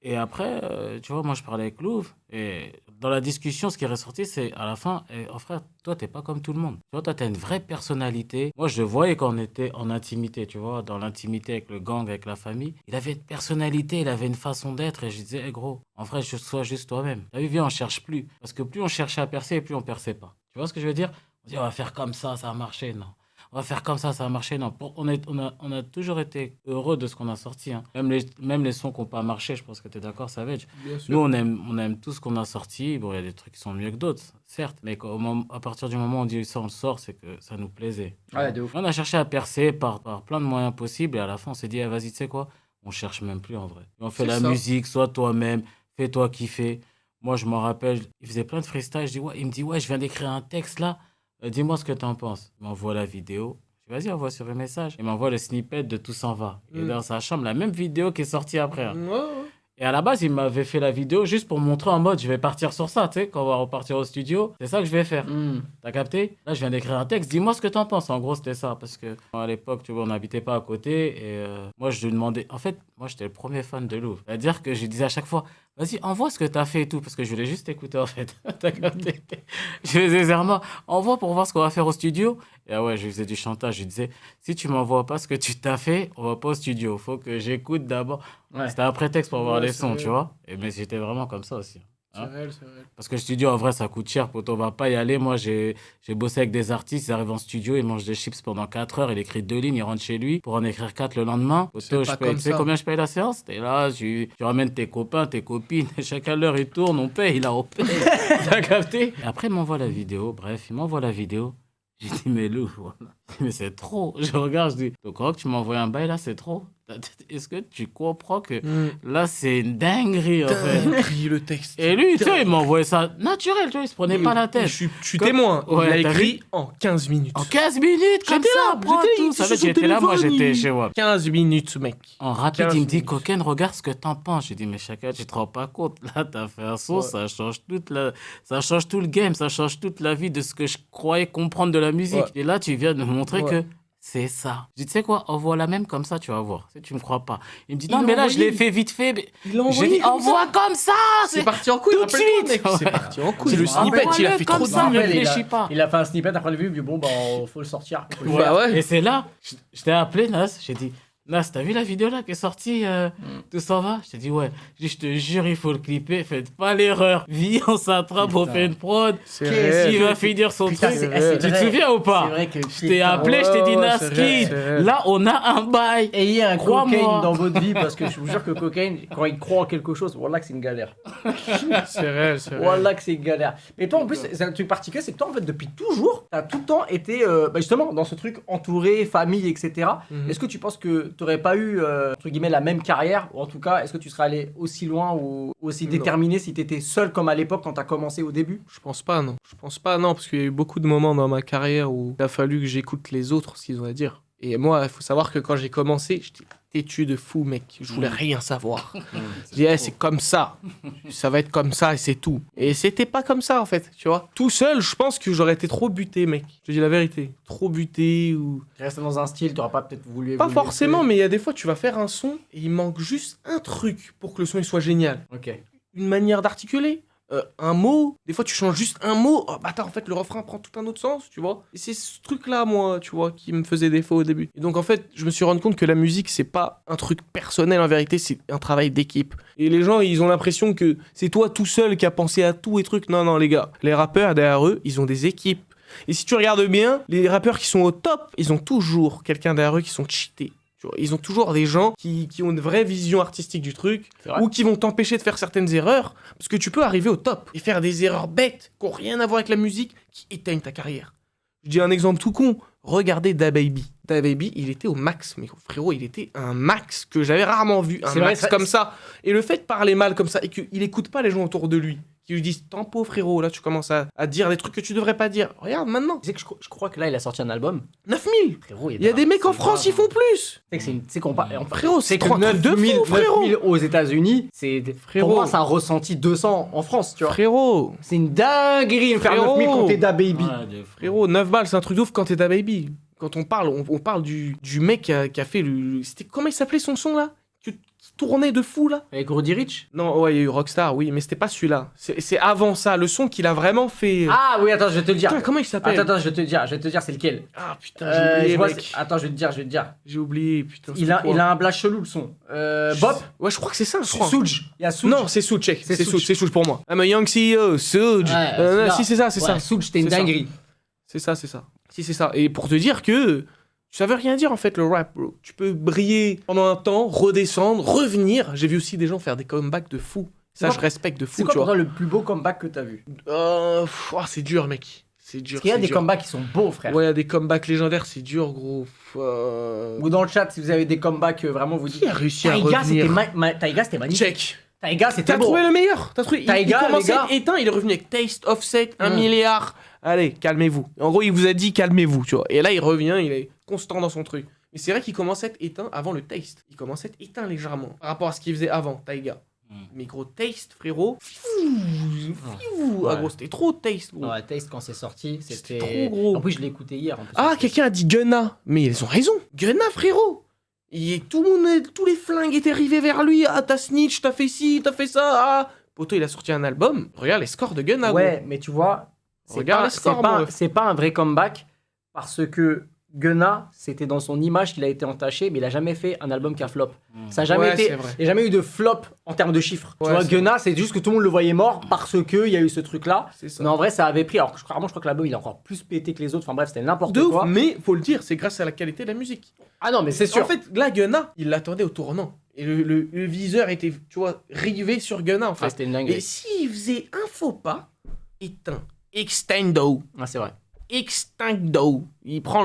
Et après, tu vois, moi je parlais avec Louvre, et dans la discussion, ce qui est ressorti, c'est à la fin, oh frère, toi t'es pas comme tout le monde. Tu vois, toi t'as une vraie personnalité. Moi je le voyais quand on était en intimité, tu vois, dans l'intimité avec le gang, avec la famille. Il avait une personnalité, il avait une façon d'être, et je disais, hey, gros, en vrai, sois juste toi-même. T'as vu, viens, on cherche plus. Parce que plus on cherchait à percer, plus on perçait pas. Tu vois ce que je veux dire? On dit, on va faire comme ça a marché, non. On va faire comme ça a marché. Non, on a toujours été heureux de ce qu'on a sorti. Hein. Même les sons qui n'ont pas marché, je pense que tu es d'accord, Savage. Bien sûr. Nous, on aime tout ce qu'on a sorti. Bon, il y a des trucs qui sont mieux que d'autres, certes. Mais à partir du moment où on dit ça, on le sort, c'est que ça nous plaisait. Ouais, de ouf. On a cherché à percer par plein de moyens possibles. Et à la fin, on s'est dit, eh, vas-y, tu sais quoi? On cherche même plus en vrai. On fait C'est la ça. musique, sois toi-même, fais-toi kiffer. Moi, je me rappelle, il faisait plein de freestyle. Il me dit, ouais, je viens d'écrire un texte là. Dis-moi ce que tu en penses. Il m'envoie la vidéo. Je dis, vas-y, envoie sur le message. Il m'envoie le snippet de Tout s'en va. Il est dans sa chambre, la même vidéo qui est sortie après. Hein. Ouais. Et à la base, il m'avait fait la vidéo juste pour montrer en mode, je vais partir sur ça, tu sais, quand on va repartir au studio. C'est ça que je vais faire. Mm. T'as capté? Là, je viens d'écrire un texte. Dis-moi ce que t'en penses. En gros, c'était ça. Parce que à l'époque, tu vois, on n'habitait pas à côté. Et moi, je lui demandais. En fait, moi, j'étais le premier fan de Louvre. C'est-à-dire que je lui disais à chaque fois, vas-y, envoie ce que t'as fait et tout. Parce que je voulais juste écouter, en fait. T'as capté? Je faisais Zerma, envoie pour voir ce qu'on va faire au studio. Et ouais, je lui faisais du chantage. Je lui disais, si tu m'envoies pas ce que tu t'as fait, on va pas au studio. Faut que j'écoute d'abord. Ouais. C'était un prétexte pour voir Ouais, les c'est sons, vrai. tu vois. Mais j'étais vraiment comme ça aussi. C'est réel, c'est réel. Parce que le studio, en vrai, ça coûte cher. Poto, on va pas y aller. Moi, j'ai bossé avec des artistes. Ils arrivent en studio, ils mangent des chips pendant 4 heures. Il écrit 2 lignes, il rentre chez lui pour en écrire 4 le lendemain. Poto, pas comme tu sais ça. combien je paye la séance? T'es là, tu ramènes tes copains, tes copines. Chacun l'heure, il tourne, on paye. Là, on paye. T'as capté? Et après, il m'envoie la vidéo. Bref, il m'envoie la vidéo. J'ai dit, mais Lou, voilà. Mais c'est trop. Je regarde, je dis, donc, oh, tu m'as envoyé un bail là, c'est trop. Est-ce que tu comprends que là, c'est une dinguerie, en fait? Dinguerie, le texte. Et lui, tu sais, il m'a envoyé ça naturel, tu vois, il se prenait pas la tête. Je suis Comme- témoin. Ouais, il a t'as écrit en 15 minutes. En 15 minutes, comme J'étais ça, là, prends j'étais- tout. sur Ça fait, son j'étais là, moi, téléphone, j'étais il- chez WAP. 15 minutes, mec. En rapide, 15 il me dit, minutes. Coquin, regarde ce que t'en penses. J'ai dit, mais chacun, tu te rends pas compte. Là, t'as fait un son, Ouais. ça change ça change tout le game, ça change toute la vie de ce que je croyais comprendre de la musique. Ouais. Et là, tu viens de me montrer Ouais. que c'est ça. Je dis, tu sais quoi, envoie la même comme ça, tu vas voir. Tu me crois pas. Il me dit, Il non, l'a mais là, je envoyé. l'ai fait vite fait. Mais... Il l'a J'ai envoyé dit, comme envoie ça. comme ça. C'est parti en couille, tout de rappelle-toi, suite. mec. C'est Ouais. parti en couille. C'est Le snippet, il a fait trop de ça. Rappelle, Réfléchis pas. Il a fait un snippet, après le vu, il dit bon, bah, faut le sortir. Faut le Ouais, faire. ouais. Et c'est là, je t'ai appelé, Nas, j'ai dit, Nas, t'as vu la vidéo là qui est sortie, tout s'en va? Je t'ai dit, ouais. Je dis, je te jure, il faut le clipper, faites pas l'erreur. Viens, on s'attrape, on fait une prod. C'est Qu'est-ce Il que- va finir son Putain, truc. c'est Tu te vrai. souviens ou pas? C'est vrai que. Je t'ai appelé, je t'ai dit, Ouais, Nas c'est vrai, Kid, c'est vrai. là, on a un bail. Ayez un Crois-moi. cocaine dans votre vie parce que je vous jure que cocaine, quand il croit en quelque chose, voilà que c'est une galère. C'est réel, c'est réel. Voilà que c'est une galère. Mais toi en plus, c'est un truc particulier, c'est que toi en fait depuis toujours, t'as tout le temps été bah, justement dans ce truc entouré, famille, etc. Mhm. Est-ce que tu penses que t'aurais pas eu entre guillemets la même carrière, ou en tout cas, est-ce que tu serais allé aussi loin ou aussi Non. déterminé si t'étais seul comme à l'époque quand t'as commencé au début? Je pense pas, non. Je pense pas, non, parce qu'il y a eu beaucoup de moments dans ma carrière où il a fallu que j'écoute les autres, ce qu'ils ont à dire. Et moi, il faut savoir que quand j'ai commencé, j'étais têtu de fou, mec. Je voulais rien savoir. Je disais, c'est comme ça. Ça va être comme ça et c'est tout. Et c'était pas comme ça, en fait, tu vois. Tout seul, je pense que j'aurais été trop buté, mec. Je te dis la vérité. Trop buté ou... Tu restes dans un style, t'auras pas peut-être voulu Pas évoluer forcément, plus. mais il y a des fois, tu vas faire un son et il manque juste un truc pour que le son il soit génial. Ok. Une manière d'articuler, un mot. Des fois, tu changes juste un mot. Oh, bah attends, en fait, le refrain prend tout un autre sens, tu vois. Et c'est ce truc-là, moi, tu vois, qui me faisait défaut au début. Et donc, en fait, je me suis rendu compte que la musique, c'est pas un truc personnel, en vérité, c'est un travail d'équipe. Et les gens, ils ont l'impression que c'est toi tout seul qui a pensé à tout et trucs. Non, non, les gars. Les rappeurs, derrière eux, ils ont des équipes. Et si tu regardes bien, les rappeurs qui sont au top, ils ont toujours quelqu'un derrière eux qui sont cheatés. Tu vois, ils ont toujours des gens qui ont une vraie vision artistique du truc, C'est vrai. ou qui vont t'empêcher de faire certaines erreurs, parce que tu peux arriver au top et faire des erreurs bêtes qui n'ont rien à voir avec la musique, qui éteignent ta carrière. Je dis un exemple tout con, regardez DaBaby. DaBaby, il était au max, mais frérot, il était un max que j'avais rarement vu, un C'est vrai, max ça- comme ça. Et le fait de parler mal comme ça, et qu'il écoute pas les gens autour de lui, qui lui disent « Tempo, frérot, là tu commences à dire des trucs que tu devrais pas dire. Regarde, maintenant, Tu sais que je crois que là, il a sorti un album. 9000. Frérot, Il y a des mecs en France, ils font plus. Tu sais que c'est une. Tu sais qu'on parle. Frérot, c'est que trois trucs de 9000 fou, frérot. 9000 aux États-Unis, c'est. Frérot. Pour moi, ça a ressenti 200 en France, tu vois. Frérot, C'est une dinguerie de faire Frérot. 9000 quand t'es DaBaby. Ouais, de fou. frérot, 9 balles, c'est un truc de ouf quand t'es DaBaby. Quand on parle du mec qui a fait le... C'était comment il s'appelait son son là qui tournait de fou là. Avec Roddy Ricch. Non, ouais, il y a eu Rockstar, oui, mais c'était pas celui-là. C'est avant ça, le son qu'il a vraiment fait. Ah oui, attends, je vais te le dire. Putain, comment il s'appelle Attends, je vais te dire, c'est lequel. Ah putain, j'ai oublié, je vois, mec. attends, je vais te dire. J'ai oublié, putain. Il a un blast chelou le son. Bop. Ouais, je crois que c'est ça, je crois. Suge. Il y a Suge. Non, c'est Suge, check. C'est C'est Suge. Suge, c'est Suge pour moi. I'm a young CEO, Suge. celui-là. Si, c'est ça, c'est Ouais, ça. Suge, c'était une C'est ça. dinguerie. C'est ça. Si, c'est ça. Et pour te dire que ça veut rien dire en fait le rap, bro. Tu peux briller pendant un temps, redescendre, revenir. J'ai vu aussi des gens faire des comebacks de fou. Ça, C'est je quoi- respecte de C'est fou, quoi tu pour vois. toi le plus beau comeback que t'as vu? C'est dur, mec. C'est dur. Parce qu'il y a c'est des dur. comebacks qui sont beaux, frère. Ouais, il y a des comebacks légendaires, c'est dur, gros. Ou dans le chat, si vous avez des comebacks, vraiment, vous dites. Qui a réussi à Taiga, c'était revenir Taiga, c'était magnifique. Check. Taiga, c'était T'as beau. trouvé le meilleur. T'as trouvé. Taiga, il commençait les gars. à être éteint, il est revenu avec Taste, Offset, 1 Mm. milliard. Allez, calmez-vous. En gros, il vous a dit calmez-vous, tu vois. Et là, il revient, il est constant dans son truc. Mais c'est vrai qu'il commençait à être éteint avant le Taste. Il commençait à être éteint légèrement par rapport à ce qu'il faisait avant, Taiga. Mais gros, Taste, frérot. Ah, Ouais. gros, c'était trop Taste, gros. Ouais, Taste, quand c'est sorti, C'était c'était. trop gros. En plus, je l'ai écouté hier. En plus. Ah, quelqu'un a dit Gunna. Mais ils ont raison. Gunna, frérot. Et tout le monde, tous les flingues étaient arrivés vers lui. Ah, t'as snitch, t'as fait ci, t'as fait ça. Ah. Poto, il a sorti un album. Regarde les scores de Gunna, Ouais, mais tu vois, c'est Regarde pas, les scores, c'est pas- mon ref. c'est pas un vrai comeback parce que Gunna, c'était dans son image qu'il a été entaché, mais il a jamais fait un album qui a flop. Ça a jamais Ouais, été, c'est vrai. il n'y a jamais eu de flop en termes de chiffres. Ouais, tu vois, c'est Gunna, c'est juste que tout le monde le voyait mort parce que il y a eu ce truc-là. C'est ça. Mais en vrai, ça avait pris. Alors, je crois que l'album, il a encore plus pété que les autres. Enfin bref, c'était n'importe De ouf, quoi. mais faut le dire, c'est grâce à la qualité de la musique. Ah non, mais c'est sûr. En fait, là, Gunna, il l'attendait au tournant. Et le viseur était, tu vois, rivé sur Gunna, en Ah, fait. c'était une Et dinguerie. s'il faisait un faux pas, éteint. Extendo. Ah, c'est vrai. Extincto. Il prend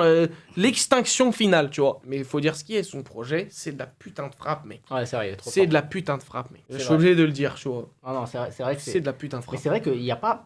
l'extinction finale, tu vois. Mais il faut dire ce qui est, son projet, c'est de la putain de frappe, mec. Ouais, c'est vrai, il est trop C'est fort. de la putain de frappe, mec. Je C'est suis vrai. obligé de le dire, tu vois. Ah non, c'est vrai que C'est de la putain de Mais frappe. c'est vrai qu'il n'y a pas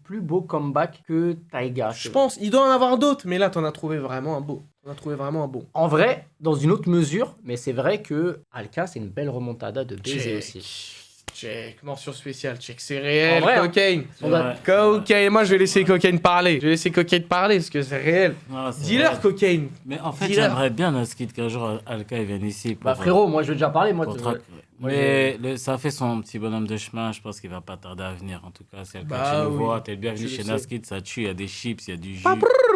plus beau comeback que Taiga. Je pense, il doit en avoir d'autres, mais là, t'en as trouvé vraiment un beau. T'en as trouvé vraiment un beau. En vrai, dans une autre mesure, mais c'est vrai que Alka, c'est une belle remontada de baiser aussi. Check, mention spéciale, check, c'est réel, En vrai, hein. Cocaine. C'est vrai. Cocaine, moi je vais laisser Cocaine parler. Je vais laisser Cocaine parler parce que c'est réel. Non, c'est Dis-leur, vrai. Cocaine. Mais en fait, Dis-leur. j'aimerais bien Naskid qu'un jour Alka il vienne ici. Pour, Bah frérot, moi je vais déjà parler, moi. pour tu- traquer. moi, Mais ça fait son petit bonhomme de chemin, je pense qu'il va pas tarder à venir. En tout cas, si Alka Bah tu le oui. vois, t'es le bienvenu Je chez le sais. Naskid, ça tue, il y a des chips, il y a du jus.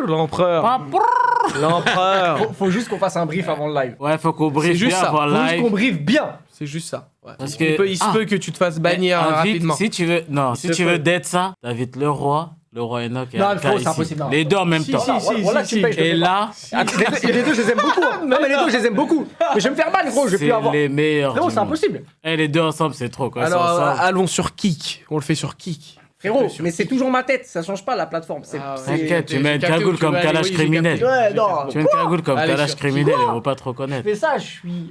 L'empereur. L'empereur. Faut juste qu'on fasse un brief avant le live. Ouais, faut qu'on briefe juste bien ça. avant Faut juste live. qu'on brief bien. C'est juste ça. Ouais. Parce Il que- se Ah. peut que tu te fasses bannir Invite- rapidement. Si tu veux, non, si se tu peut. veux d'être ça, t'invites le roi Enoch et Non, Alka frérot, c'est ici. impossible, non. Les deux en même Si, temps. si, si, Voilà, si, tu me payes, je te Et fais pas. là, Ah, les deux, je les aime beaucoup. Hein. Non, mais les deux, je les aime beaucoup. Mais je vais me faire mal, gros. Je vais c'est plus avoir. les meilleurs. Frérot, du c'est monde. impossible. Eh, les deux ensemble, c'est trop. Quoi. Alors, Ils sont ensemble. allons sur Kik. On le fait sur Kik. Frérot, Sur mais Kik. c'est toujours ma tête. Ça change pas la plateforme. C'est. Ah ouais. c'est- T'inquiète, tu j'ai mets une capté où cagoule tu comme veux aller, Kalash oui, j'ai criminel. capté. Ouais, non. Tu mets une cagoule comme Allez, Kalash sur criminel, quoi ils vont pas te Je reconnaître. fais ça, je suis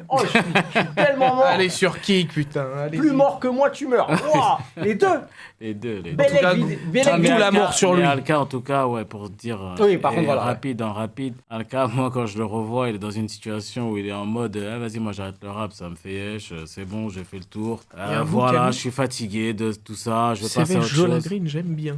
tellement mort. Allez sur Kik, putain. Allez. Plus mort que moi, tu meurs. Ouah, les deux. Les deux, les deux. Belle tout cas, aigle, belle tout aigle. la Alka- mort sur mais lui. Alka, en tout cas, ouais, pour dire. Oui, par et contre, voilà, ouais. rapide. Alka, moi, quand je le revois, il est dans une situation où il est en mode ah, vas-y, moi, j'arrête le rap, ça me fait yesh, c'est bon, j'ai fait le tour. J'avoue, Voilà, Camille, je suis fatigué de tout ça, je veux C'est passer à vrai, autre Joe chose. Green, j'aime bien.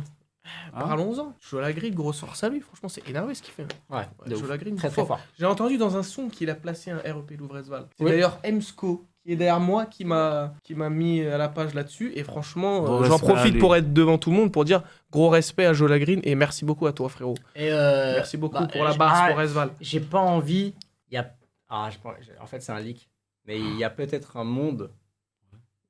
Hein Parlons-en. Joe Green, gros sort sa vie. Franchement, c'est énervé ce qu'il fait. Ouais, de Joe ouf. Green, Très très fort. J'ai entendu dans un son qu'il a placé un REP Louvrezval. C'est Oui. d'ailleurs Emsco qui est derrière moi qui m'a mis à la page là-dessus. Et franchement, Gros j'en respect à profite lui. pour être devant tout le monde pour dire gros respect à Joe Green et merci beaucoup à toi, frérot. Et Merci beaucoup pour la basse pour Resval. J'ai pas envie. Il y a. En fait, c'est un leak. Mais il y a peut-être un monde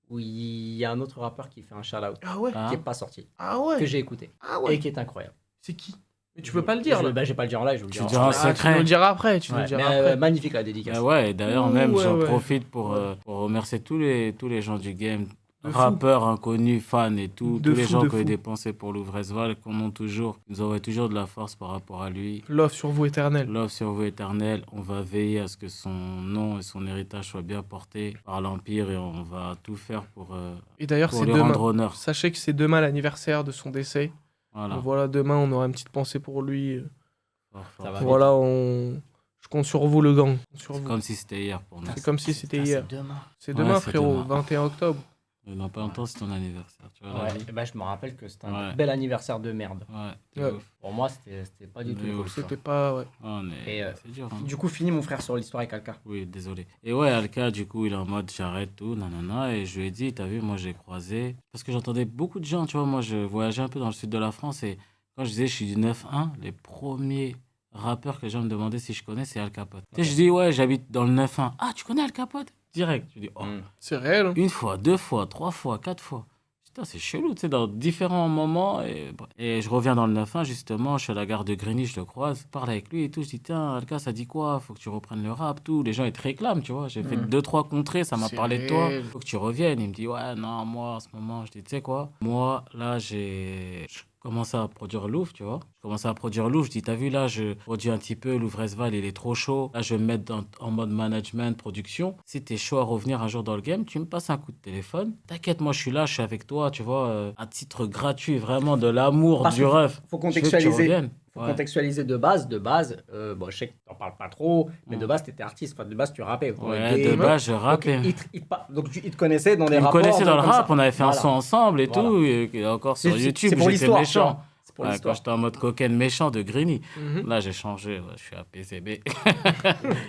où il y a un autre rappeur qui fait un shout-out Ah ouais. Ah. qui est pas sorti, Ah que ouais. j'ai écouté Ah et ouais. qui est incroyable. C'est qui? Mais tu peux pas le dire. Je là. vais pas le dire en live, je vous le Tu dirai. diras en Ah, tu nous secret. le diras après. Tu nous Ouais, le diras mais, après. magnifique la dédicace. Ah ouais, et d'ailleurs, Ouh, même, ouais, j'en ouais. profite pour remercier tous les gens du game, De fou. rappeurs inconnus, fans et tout, De tous les fou, gens de qui ont fou. dépensé pour Louvrezval, qu'on ont toujours, ils nous envoient toujours de la force par rapport à lui. Love sur vous éternel. Love sur vous éternel, on va veiller à ce que son nom et son héritage soient bien portés par l'Empire et on va tout faire pour Et d'ailleurs, c'est lui demain. rendre honneur. Sachez que c'est demain l'anniversaire de son décès. Voilà. Donc voilà, demain, on aura une petite pensée pour lui. Fort, fort. Ça va. Voilà, je compte sur vous, le gang. Sur C'est vous. comme si c'était hier pour nous. C'est comme si c'était hier. C'est demain. C'est Ouais, demain, c'est frérot, demain. 21 octobre. Dans pas longtemps, c'est ton anniversaire. Tu vois, la Ouais, vie. et bah, je me rappelle que c'était un Ouais. bel anniversaire de merde. Ouais, de Ouais. ouf. Pour moi, c'était pas du tout Mais cool. ouf. quoi. C'était pas. Ouais. Oh, mais Et, c'est dur. Hein. Du coup, fini mon frère sur l'histoire avec Alka. Oui, désolé. Et ouais, Alka, du coup, il est en mode j'arrête tout, nanana. Et je lui ai dit, t'as vu, moi j'ai croisé. Parce que j'entendais beaucoup de gens, tu vois. Moi, je voyageais un peu dans le sud de la France. Et quand je disais je suis du 9-1, les premiers rappeurs que les gens me demandaient si je connais, c'est Al Capote. Tu sais, je dis, ouais, j'habite dans le 9-1. Ah, tu connais Al Capote? Direct. Je dis, oh, C'est réel. Hein. une fois, deux fois, trois fois, quatre fois. Putain, c'est chelou, tu sais, dans différents moments. Et je reviens dans le 9-1, justement, je suis à la gare de Grigny, je le croise, je parle avec lui et tout. Je dis, tiens, Alka, ça dit quoi? Faut que tu reprennes le rap, tout. Les gens, ils te réclament, tu vois. J'ai fait 2-3 contrées, ça m'a C'est parlé de toi. réel. Faut que tu reviennes. Il me dit, ouais, non, moi, en ce moment, je dis, tu sais quoi? Moi, là, je commençais à produire Louvre, tu vois. Je commençais à produire Louvre. Je dis, t'as vu, là, je produis un petit peu. Louvrezval, il est trop chaud. Là, je vais me mettre en mode management, production. Si t'es chaud à revenir un jour dans le game, tu me passes un coup de téléphone. T'inquiète, moi, je suis là, je suis avec toi, tu vois. À titre gratuit, vraiment de l'amour, Parce du que ref. Faut Je veux que tu contextualiser. reviennes. Faut Ouais. contextualiser de base. Bon, je sais que t'en parles pas trop, mais de base, t'étais artiste. Enfin, de base, tu rappais. Ouais, Et- de base, je donc, rappais. donc, il te connaissait dans des Il me rapports. connaissait dans le comme rap, ça. on avait fait un Voilà. son ensemble et Voilà. tout. Et encore sur C'est- YouTube, c'est pour j'étais l'histoire, tu méchant. vois. C'est pour Ouais, quand l'histoire. j'étais en mode cocaine méchant de Grigny. Mhm. Là, j'ai changé, ouais, je suis à PCB.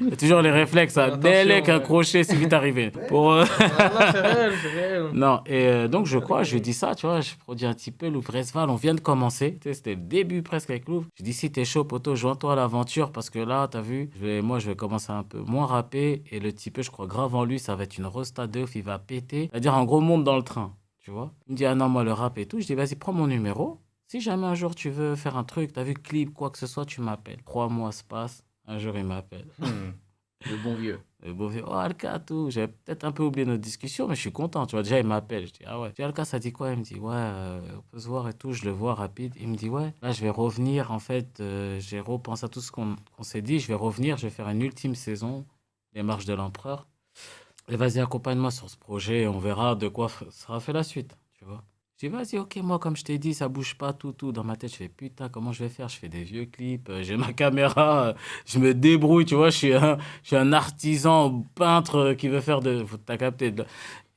Il y a toujours les réflexes, Attention, dès qu'un ouais. crochet, c'est vite arrivé. Pour, Ah, là, c'est réel, c'est réel. Non, et donc je crois, je lui ai dit ça, tu vois, je produis un petit peu Louvrezval, on vient de commencer, tu sais, c'était le début presque avec Louvre. J'ai dit, si t'es chaud, poto, joins-toi à l'aventure, parce que là, t'as vu, moi, je vais commencer un peu moins rapper, et le petit peu, je crois grave en lui, ça va être une rosta de ouf, il va péter. C'est-à-dire, en gros, monte dans le train, tu vois. Il me dit, ah non, moi, le rap et tout. Je dis, vas-y, prends mon numéro. Si jamais un jour tu veux faire un truc, t'as vu, clip, quoi que ce soit, tu m'appelles. 3 mois se passent, un jour, il m'appelle. Le bon vieux. Le beau vieux, oh Alka, tout. J'avais peut-être un peu oublié notre discussion, mais je suis content. Tu vois, déjà, il m'appelle. Je dis, ah ouais. Je dis, Alka, ça dit quoi? Il me dit, ouais, on peut se voir et tout. Je le vois rapide. Il me dit, ouais, là, je vais revenir. En fait, j'ai repensé à tout ce qu'on s'est dit. Je vais revenir, je vais faire une ultime saison, Les Marches de l'Empereur. Et vas-y, accompagne-moi sur ce projet et on verra de quoi sera fait la suite, tu vois. Je dis, vas-y, ok, moi, comme je t'ai dit, ça bouge pas, tout. Dans ma tête, je fais, putain, comment je vais faire? Je fais des vieux clips, j'ai ma caméra, je me débrouille, tu vois, je suis un artisan peintre qui veut faire de... T'as capté.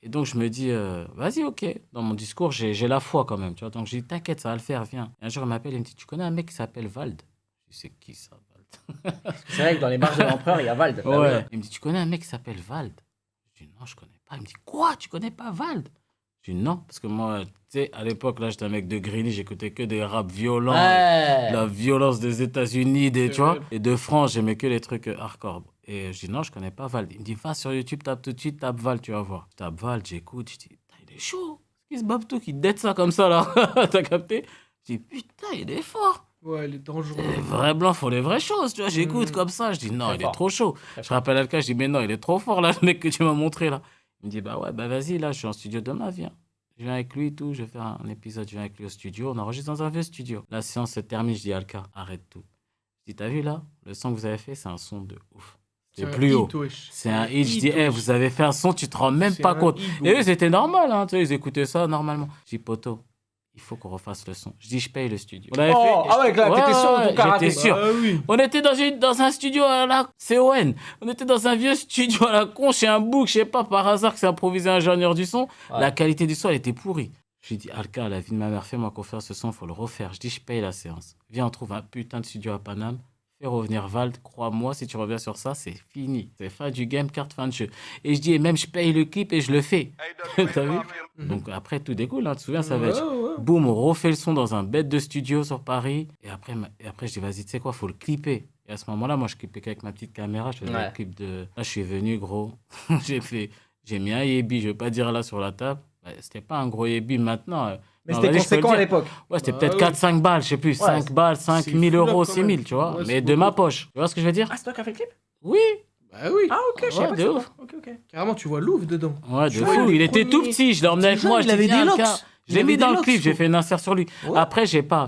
Et donc, je me dis, vas-y, ok. Dans mon discours, j'ai la foi quand même, tu vois. Donc, je dis, t'inquiète, ça va le faire, viens. Et un jour, il m'appelle, il me dit, tu connais un mec qui s'appelle Vald? Je dis, c'est qui ça, Vald? C'est vrai que dans les marches de l'empereur, il y a Vald. Ah Ouais. oui. Il me dit, tu connais un mec qui s'appelle Vald? Je dis, non, je connais pas. Il me dit, quoi? Tu connais pas Vald? Je dis, non, parce que moi, tu sais, à l'époque, là, j'étais un mec de Greeny, j'écoutais que des raps violents, Ouais. de la violence des États-Unis, tu vois, et de France, j'aimais que les trucs hardcore. Et je dis, non, je connais pas Vald. Il me dit, va sur YouTube, tape tout de suite, tape Vald, tu vas voir. Je tape Vald, j'écoute, je dis, putain, il est chaud. Qui se Babtou qui dette ça comme ça, là? T'as capté? Je dis, putain, il est fort. Ouais, il est dangereux. Les vrais blancs font les vraies choses, tu vois. J'écoute comme ça, je dis, non, Très il fort. est trop chaud. Je rappelle Alka, je dis, mais non, il est trop fort, là, le mec que tu m'as montré, là. Il me dit, bah ouais, bah vas-y, là, je suis en studio demain, viens. Je viens avec lui et tout, je vais faire un épisode, je viens avec lui au studio, on enregistre dans un vieux studio. La séance se termine, je dis, Alka, arrête tout. Je dis, t'as vu là, le son que vous avez fait, c'est un son de ouf. C'est plus haut. C'est un hit. Je dis, hey, vous avez fait un son, tu te rends même pas compte. Et eux, c'était normal, hein, tu sais, ils écoutaient ça normalement. Je dis, poto, il faut qu'on refasse le son. Je dis, je paye le studio. On avait fait... Ah ouais, là, t'étais sûr de ton karaté. J'étais sûr. Ah oui. On était dans un studio à la CON. On était dans un vieux studio à la con, chez un bouc, je sais pas, par hasard, que c'est improvisé ingénieur du son. Ouais. La qualité du son, elle était pourrie. Je lui dis, Alka, la vie de ma mère, fais-moi confiance, ce son, faut le refaire. Je dis, je paye la séance. Viens, on trouve un putain de studio à Paname. Fais revenir Vald, crois-moi, si tu reviens sur ça, c'est fini. C'est fin du game, carte fin de jeu. Et je dis, et même, je paye le clip et je le fais. T'as vu? Donc après, tout découle, hein, tu te souviens, ça va être... Ouais. Boum, on refait le son dans un bête de studio sur Paris. Et après je dis, vas-y, tu sais quoi, faut le clipper. Et à ce moment-là, moi, je clippais qu'avec ma petite caméra. Je faisais Ouais. le clip de... Là, je suis venu, gros. J'ai mis un yébi, je vais pas dire là sur la table. Ouais, c'était pas un gros yébi maintenant. Mais Non, c'était vas-y, je peux le conséquent à dire. l'époque. Ouais, c'était Bah peut-être oui. 4-5 balles, je sais plus. 5 balles, 5 c'est 000 fou, là, euros, quand 6 000, même. tu vois. Ouais, mais c'est de ma beaucoup. poche. Tu vois ce que je veux dire? Ah, c'est toi qui as fait le clip? Oui. Bah oui. Ah, ok, je savais Ouais, pas de que ouf. c'était toi. Ok. Carrément, tu vois Louvre dedans. Ouais, de Tu vois, fou. les Il était tout premiers- petit. Je l'ai emmené avec Déjà, moi. il je avait dis, viens, des Alka. locks. Je Il l'ai avait mis des dans le locks, clip. J'ai quoi. fait une insert sur lui. Ouais. Après, j'ai pas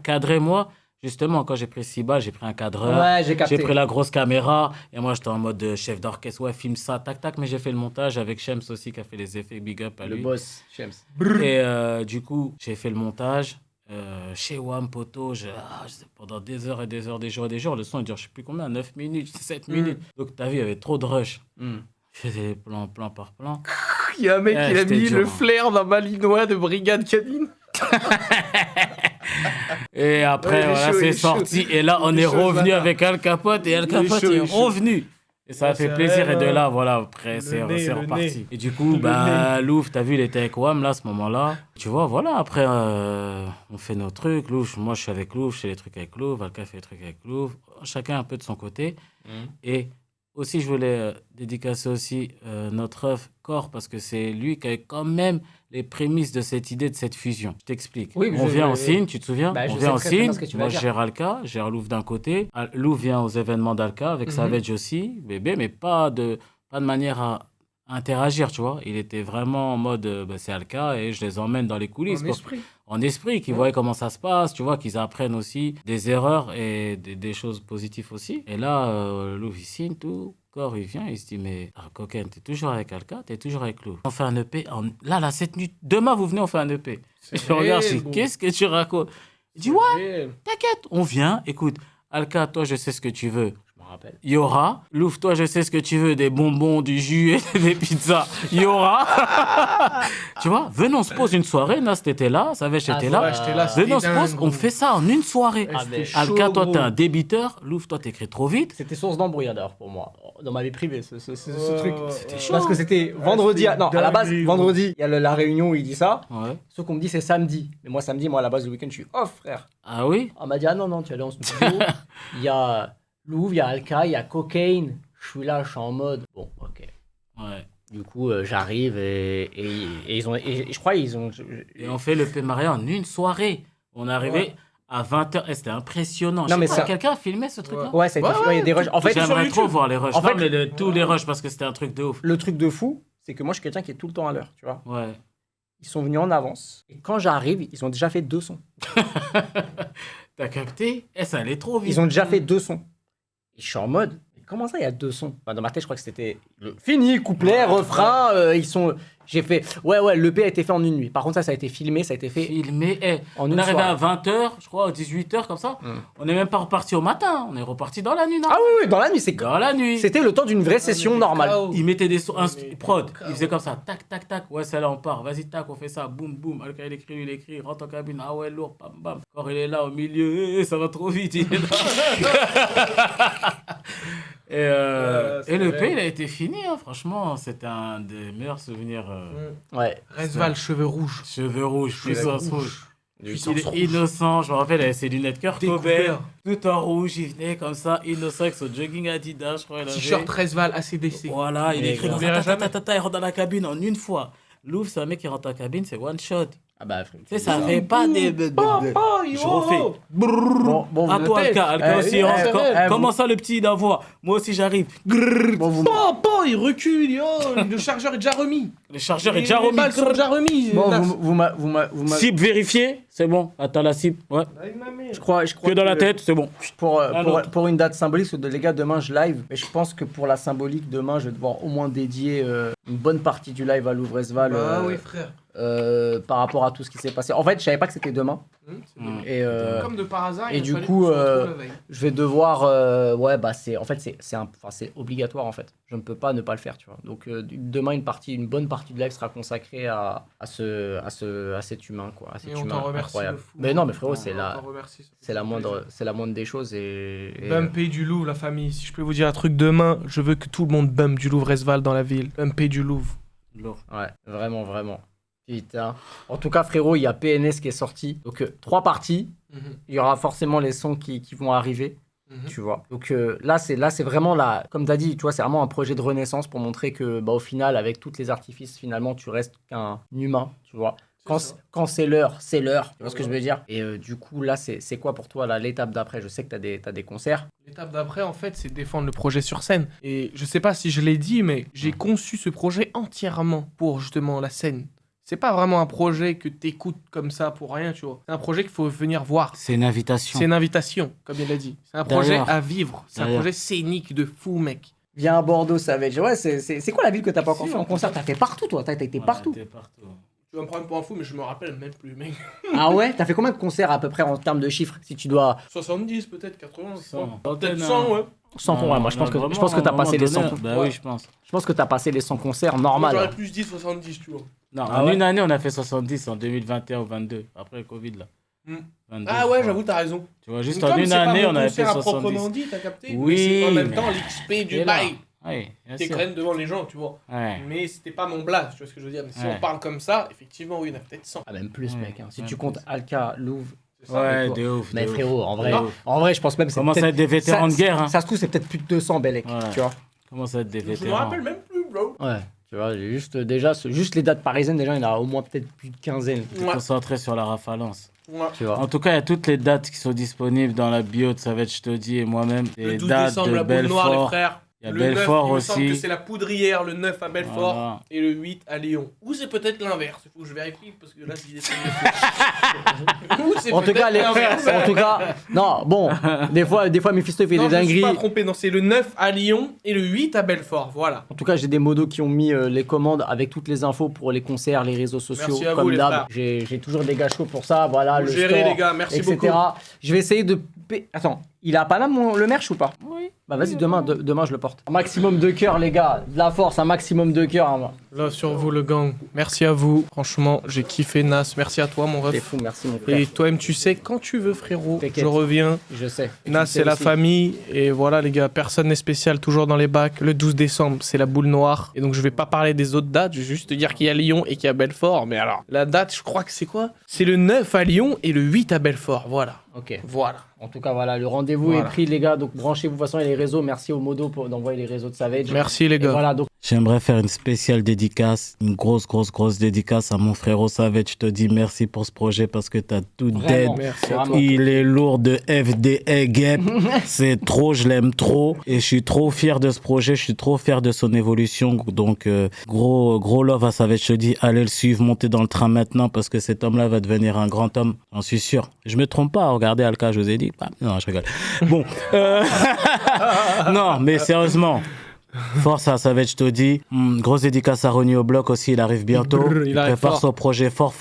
cadré moi. Justement, quand j'ai pris 6 balles, j'ai pris un cadreur. Ouais, j'ai capté. J'ai pris la grosse caméra. Et moi, j'étais en mode chef d'orchestre. Ouais, filme ça, tac, tac. Mais j'ai fait le montage avec Shems aussi qui a fait les effets. Big up à Le lui. boss, Shems. Et du coup, j'ai fait le montage. Chez Wam Poto, pendant des heures et des heures, des jours et des jours, le son il dure je sais plus combien, 9 minutes, 7 minutes. Donc t'as vu, il y avait trop de rush. Je faisais des plans, plan par plan. Il y a un mec, il a c'était mis dur, le hein. flair d'un malinois de brigade canine. Et après, Ouais, il est voilà, chaud, il c'est est sorti. chaud. Et là, on Il est est chaud, le revenu bâtard. avec Al Capote et Al Il est Capote chaud, il est est chaud. revenu. Et ça a Ouais, fait c'est plaisir. vrai, Et de là. là, voilà, après, Le c'est nez, le reparti. nez. Et du coup, Le bah, Louf, t'as vu, il était avec Wam là, à ce moment-là. Tu vois, voilà, après, on fait nos trucs. Louf, moi, je suis avec Louf, je fais les trucs avec Louf. Alka fait les trucs avec Louf. Chacun un peu de son côté. Et aussi, je voulais dédicacer aussi notre œuvre Corps, parce que c'est lui qui a quand même les prémices de cette idée, de cette fusion. Je t'explique. Oui, On vient en oui. signe, tu te souviens? Bah, je On sais vient en très bien signe. ce que tu vas Moi, je dire. gère Alka, je gère Louf d'un côté. Louf vient aux événements d'Alka avec Savage aussi, bébé, mais pas de manière à interagir, tu vois. Il était vraiment en mode, c'est Alka et je les emmène dans les coulisses. En pour- esprit. en esprit, qu'ils voient comment ça se passe, tu vois, qu'ils apprennent aussi des erreurs et des choses positives aussi. Et là, Louf, il signe tout. Corps, il vient, il se dit, mais coquin, t'es toujours avec Alka, t'es toujours avec Louf. On fait un EP, là, cette nuit, demain, vous venez, on fait un EP. Et je regarde, je dis, bon. qu'est-ce que tu racontes? Il dit, ouais, t'inquiète, on vient, écoute, Alka, toi, je sais ce que tu veux. Je me rappelle. Il y aura. Louf, toi, je sais ce que tu veux, des bonbons, du jus et des pizzas. Il y aura. Tu vois, venons, on se pose une soirée. Nas, t'étais là, Savage était ça là. va, j'étais là, Venons, on se c'était pose, dingue, on gros. fait ça en une soirée. Ah, mais Alka, toi, gros. t'es un débiteur. Louf, toi, t'écris trop vite. C'était source d'embrouille d'ailleurs pour moi, dans ma vie privée, ce truc. C'était chaud. Parce que c'était vendredi, c'était non, à la base, dingue, vendredi, il y a la réunion où il dit ça. Ouais. Sauf qu'on me dit c'est samedi. Mais moi, samedi, moi, à la base, le week-end, je suis off, frère. Ah oui? On m'a dit, ah non, non, tu es allé en studio. Il y a Louvre, il y a Alka, il y a Cocaine. Je suis là, je suis en mode, bon, ok. Ouais. Du coup, j'arrive et ils ont. Et je crois ils ont. Et on fait le P-Marie en une soirée. On est arrivé Ouais. à 20h. Et c'était impressionnant. Non, Je sais mais pas, ça- quelqu'un a filmé ce truc-là? Ouais, ça a été. Ouais, il y a des rushs. En fait, sur J'aimerais trop YouTube, voir les rushs. En Non, fait- mais tous les rushs parce que c'était un truc de ouf. le truc de fou, c'est que moi, je suis quelqu'un qui est tout le temps à l'heure, tu vois. Ouais. Ils sont venus en avance. Et quand j'arrive, ils ont déjà fait 2 sons. T'as capté? Eh, ça allait trop vite. Ils ont déjà fait 2 sons. Et je suis en mode, mais comment ça, il y a 2 sons? Enfin, dans ma tête, je crois que c'était fini, couplet, refrain. Ils sont. J'ai fait, ouais, l'EP a été fait en une nuit. Par contre, ça a été filmé, ça a été fait Filmé. en On une est arrivé soirée. à 20h, je crois, à 18h, comme ça. On n'est même pas reparti au matin. On est reparti dans la nuit, non? Ah oui, dans la nuit, Dans la nuit. c'était le temps d'une vraie session normale. Il mettait des sons, prod, il faisait comme ça, tac, tac, tac, ouais, c'est là, on part, vas-y, tac, on fait ça, boum, boum, Alka, il écrit, rentre en cabine, ah ouais, lourd, bam, bam, encore il est là au milieu, ça va trop vite, il est là. Et le P, il a été fini, hein, franchement, c'était un des meilleurs souvenirs. Ouais. Resval, cheveux rouges. Cheveux rouges, puissance rouge. Il Puissance est rouge. innocent, je me rappelle, avec ses lunettes Kurt Cobain, Découvert. tout en rouge, il venait comme ça, innocent avec son jogging Adidas, je crois. Il avait- T-shirt Resval, ACDC. Voilà, il Mais écrit grave. comme ça, il rentre dans la cabine en une fois. Louvre, c'est un mec qui rentre en cabine, c'est one shot. Ah bah, Tu sais, ça fait pas des. Je refais. bon, À vous toi, notez. Alka aussi. Eh, rentre. eh, Comment ça, le petit, il envoie? Moi aussi, j'arrive. Bon, vous- Il recule, le chargeur est déjà remis. Le chargeur est Les déjà remis. balles sont déjà remises. Bon, Nas. vous m'a- Cible vérifiée, c'est bon. Attends la cible. Ouais. je crois Que dans la tête, c'est bon. Pour une date symbolique, parce que les gars, demain je live, mais je pense que pour la symbolique, demain je vais devoir au moins dédier une bonne partie du live à Louvresval Ah oui, frère. par rapport à tout ce qui s'est passé. En fait, je savais pas que c'était demain. Et Comme de par hasard. et il a du fallu coup, qu'on se retrouve la veille. je vais devoir, c'est obligatoire en fait. Je ne peux pas ne pas le faire, tu vois. Donc demain, une bonne partie du live sera consacrée à cet humain, quoi, à cet Et on humain t'en remercie incroyable. de fou. Mais non, mais frérot, c'est On la, t'en remercie, ça fait c'est la plaisir. moindre des choses et Bumpé du Louvre, la famille. Si je peux vous dire un truc demain, je veux que tout le monde bump du Louvre Resval dans la ville. Bumpé du Louvre. ouais, vraiment, vraiment. Putain. En tout cas, frérot, il y a PNS qui est sorti. Donc 3 parties. Il y aura forcément les sons qui vont arriver. Tu vois. Donc là c'est vraiment comme tu as dit, tu vois, c'est vraiment un projet de renaissance pour montrer que au final, avec tous les artifices, finalement, tu restes qu'un humain, tu vois. Quand c'est l'heure, c'est l'heure. Tu vois ce que je veux dire? Et du coup, là, c'est quoi pour toi, là, l'étape d'après? Je sais que t'as des concerts. L'étape d'après, en fait, c'est défendre le projet sur scène. Et je sais pas si je l'ai dit, mais j'ai conçu ce projet entièrement pour justement la scène. C'est pas vraiment un projet que t'écoutes comme ça pour rien, tu vois. C'est un projet qu'il faut venir voir. C'est une invitation. C'est une invitation, comme il a dit. C'est un projet D'ailleurs. à vivre. C'est un D'ailleurs. projet scénique de fou, mec. Viens à Bordeaux, Savage. Ouais, c'est quoi la ville que t'as pas encore fait en concert? T'as fait partout, toi. T'as été partout. Tu vas me prendre pour un fou, mais je me rappelle même plus, mec. Ah ouais? T'as fait combien de concerts à peu près en termes de chiffres? Si tu dois. 70, peut-être 80, Peut-être 100, ouais. 100 concerts. Moi, je pense que t'as passé les 100. Bah oui, je pense. Je pense que t'as passé les 100 concerts Moi, normal. j'aurais plus dit 70, tu vois. Non, Ah en ouais une année, on a fait 70 en 2021 ou 22, après le Covid là. 22, Ah ouais, j'avoue, t'as raison. Tu vois, juste Donc, en comme une c'est pas année, mon on avait fait concert à proprement 70. dit, t'as capté? Oui, Mais c'est en même mais- temps l'XP du Et là. bail. Oui, bien T'es sûr. crème devant les gens, tu vois. Ouais. Mais c'était pas mon blast, tu vois ce que je veux dire. Mais si Ouais. on parle comme ça, effectivement, oui, il y en a peut-être 100. Ah, même plus, Ouais, mec. Si même tu plus. comptes Alka, Louvre. C'est ça. Ouais, toi. de ouf. Mais de ouf. frérot, Non. en vrai, je pense même que c'est. Commence à être des vétérans de guerre, hein. Ça se trouve, c'est peut-être plus de 200, Bellec. Ouais. Tu vois. Commence à être des Je me vétérans. rappelle même plus, bro. Ouais. Tu vois, juste les dates parisiennes, déjà, il y en a au moins peut-être plus de quinzaine. T'es concentré sur la rafalance. Ouais. Tu vois. En tout cas, il y a toutes les dates qui sont disponibles dans la bio de Savage, je te dis, et moi-même. Le Les 12 dates décembre, de la boule noire, les Belfort. frères. Il y a Le Belfort 9, il me semble que aussi. c'est la Poudrière, le 9 à Belfort. Voilà. Et le 8 à Lyon. Ou c'est peut-être l'inverse. Il faut que je vérifie parce que là, c'est Ou c'est En tout cas, peut-être l'inverse. non, bon, des fois, Mephisto il fait Non, des je me suis dingueries. pas trompé. Non, c'est le 9 à Lyon et le 8 à Belfort. Voilà. En tout cas, j'ai des modos qui ont mis les commandes avec toutes les infos pour les concerts, les réseaux sociaux, Merci à vous, comme les d'hab. frères. J'ai toujours des gars chauds pour ça, voilà, Vous le gérez, store, les gars. Merci etc. beaucoup. Je vais essayer de... Attends, il a pas là le merch ou pas? Oui. Bah vas-y, demain je le porte. Un maximum de cœur, les gars, de la force, un maximum de cœur. Hein. Love sur vous, le gang. Merci à vous. Franchement, j'ai kiffé Nas. Merci à toi, mon T'es ref. fou, merci mon frère. Et toi-même, tu sais, quand tu veux, frérot, T'inquiète. je reviens. Je sais. Et tu Nas, le sais c'est la aussi. famille. Et voilà, les gars, personne n'est spécial, toujours dans les bacs. Le 12 décembre, c'est la boule noire. Et donc, je vais pas parler des autres dates. Je vais juste te dire qu'il y a Lyon et qu'il y a Belfort. Mais alors, la date, je crois que c'est quoi? C'est le 9 à Lyon et le 8 à Belfort. Voilà. Ok. Voilà. En tout cas, voilà, le rendez-vous Voilà. est pris, les gars. Donc branchez-vous de toute façon les réseaux. Merci au modo d'envoyer les réseaux de Savage. Merci, les Et gars. voilà, donc J'aimerais faire une spéciale dédicace, une grosse dédicace à mon frérot Savage. Je te dis merci pour ce projet parce que t'as tout vraiment, dead. Merci à vraiment. Il est lourd de FDA Gap. C'est trop, je l'aime trop. Et je suis trop fier de ce projet. Je suis trop fier de son évolution. Donc, gros love à Savage. Je te dis, allez le suivre, montez dans le train maintenant parce que cet homme-là va devenir un grand homme. J'en suis sûr. Je me trompe pas. Regardez Alka, je vous ai dit. Ah, non, je rigole. Bon. Non, mais sérieusement. Force à Savage Toddy. Grosse dédicace à Ronnie au bloc aussi, il arrive bientôt. Il arrive prépare fort. son projet fort.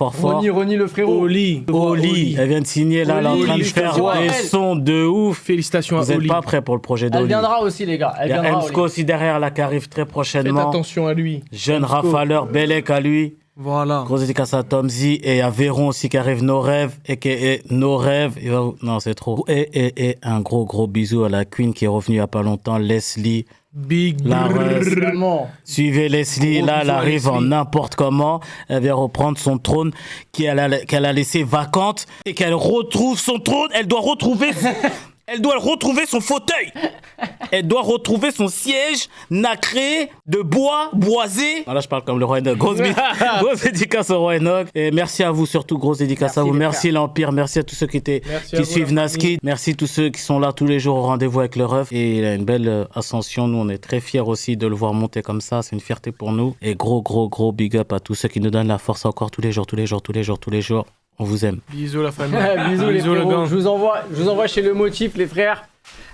Ronnie le frérot. Oli, elle vient de signer là, elle est en train de faire des sons de ouf. Félicitations à Vous n'êtes Oli. pas prêts pour le projet Elle d'Oli. viendra aussi, les gars. Il y a Emsco aussi derrière là qui arrive très Faites prochainement. attention à lui. Jeune rafaleur, Belek à lui. Voilà. Grosse dédicace à Tomzy et à Véron aussi qui arrive Nos Rêves et Nos Rêves. Non, c'est trop. Et un gros bisou à la Queen qui est revenue il y a pas longtemps, Leslie. Big La Vraiment. Suivez Leslie, Gros là elle bisous à arrive en Leslie. n'importe comment. Elle vient reprendre son trône qu'elle a laissé vacante et qu'elle retrouve son trône. Elle doit retrouver son fauteuil. Elle doit retrouver son siège nacré de bois boisé. Là, je parle comme le roi Enoch. Grosse dédicace au roi Enoch. Et merci à vous surtout, grosse dédicace à vous. les Merci l'Empire, merci à tous ceux qui suivent Naskid. Merci tous ceux qui sont là tous les jours au rendez-vous avec le ref. Et il a une belle ascension. Nous, on est très fiers aussi de le voir monter comme ça. C'est une fierté pour nous. Et gros big up à tous ceux qui nous donnent la force encore tous les jours. On vous aime. Bisous la famille. Bisous les le frérots. gang. Je vous envoie chez le motif, les frères.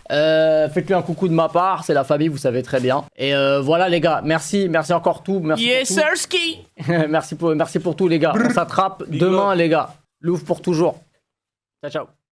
Faites-lui un coucou de ma part, c'est la famille, vous savez très bien. Et voilà les gars, merci encore tout. Merci Yes pour tout. sir ski. merci pour tout les gars. On s'attrape demain les gars. Louvre pour toujours. Ciao.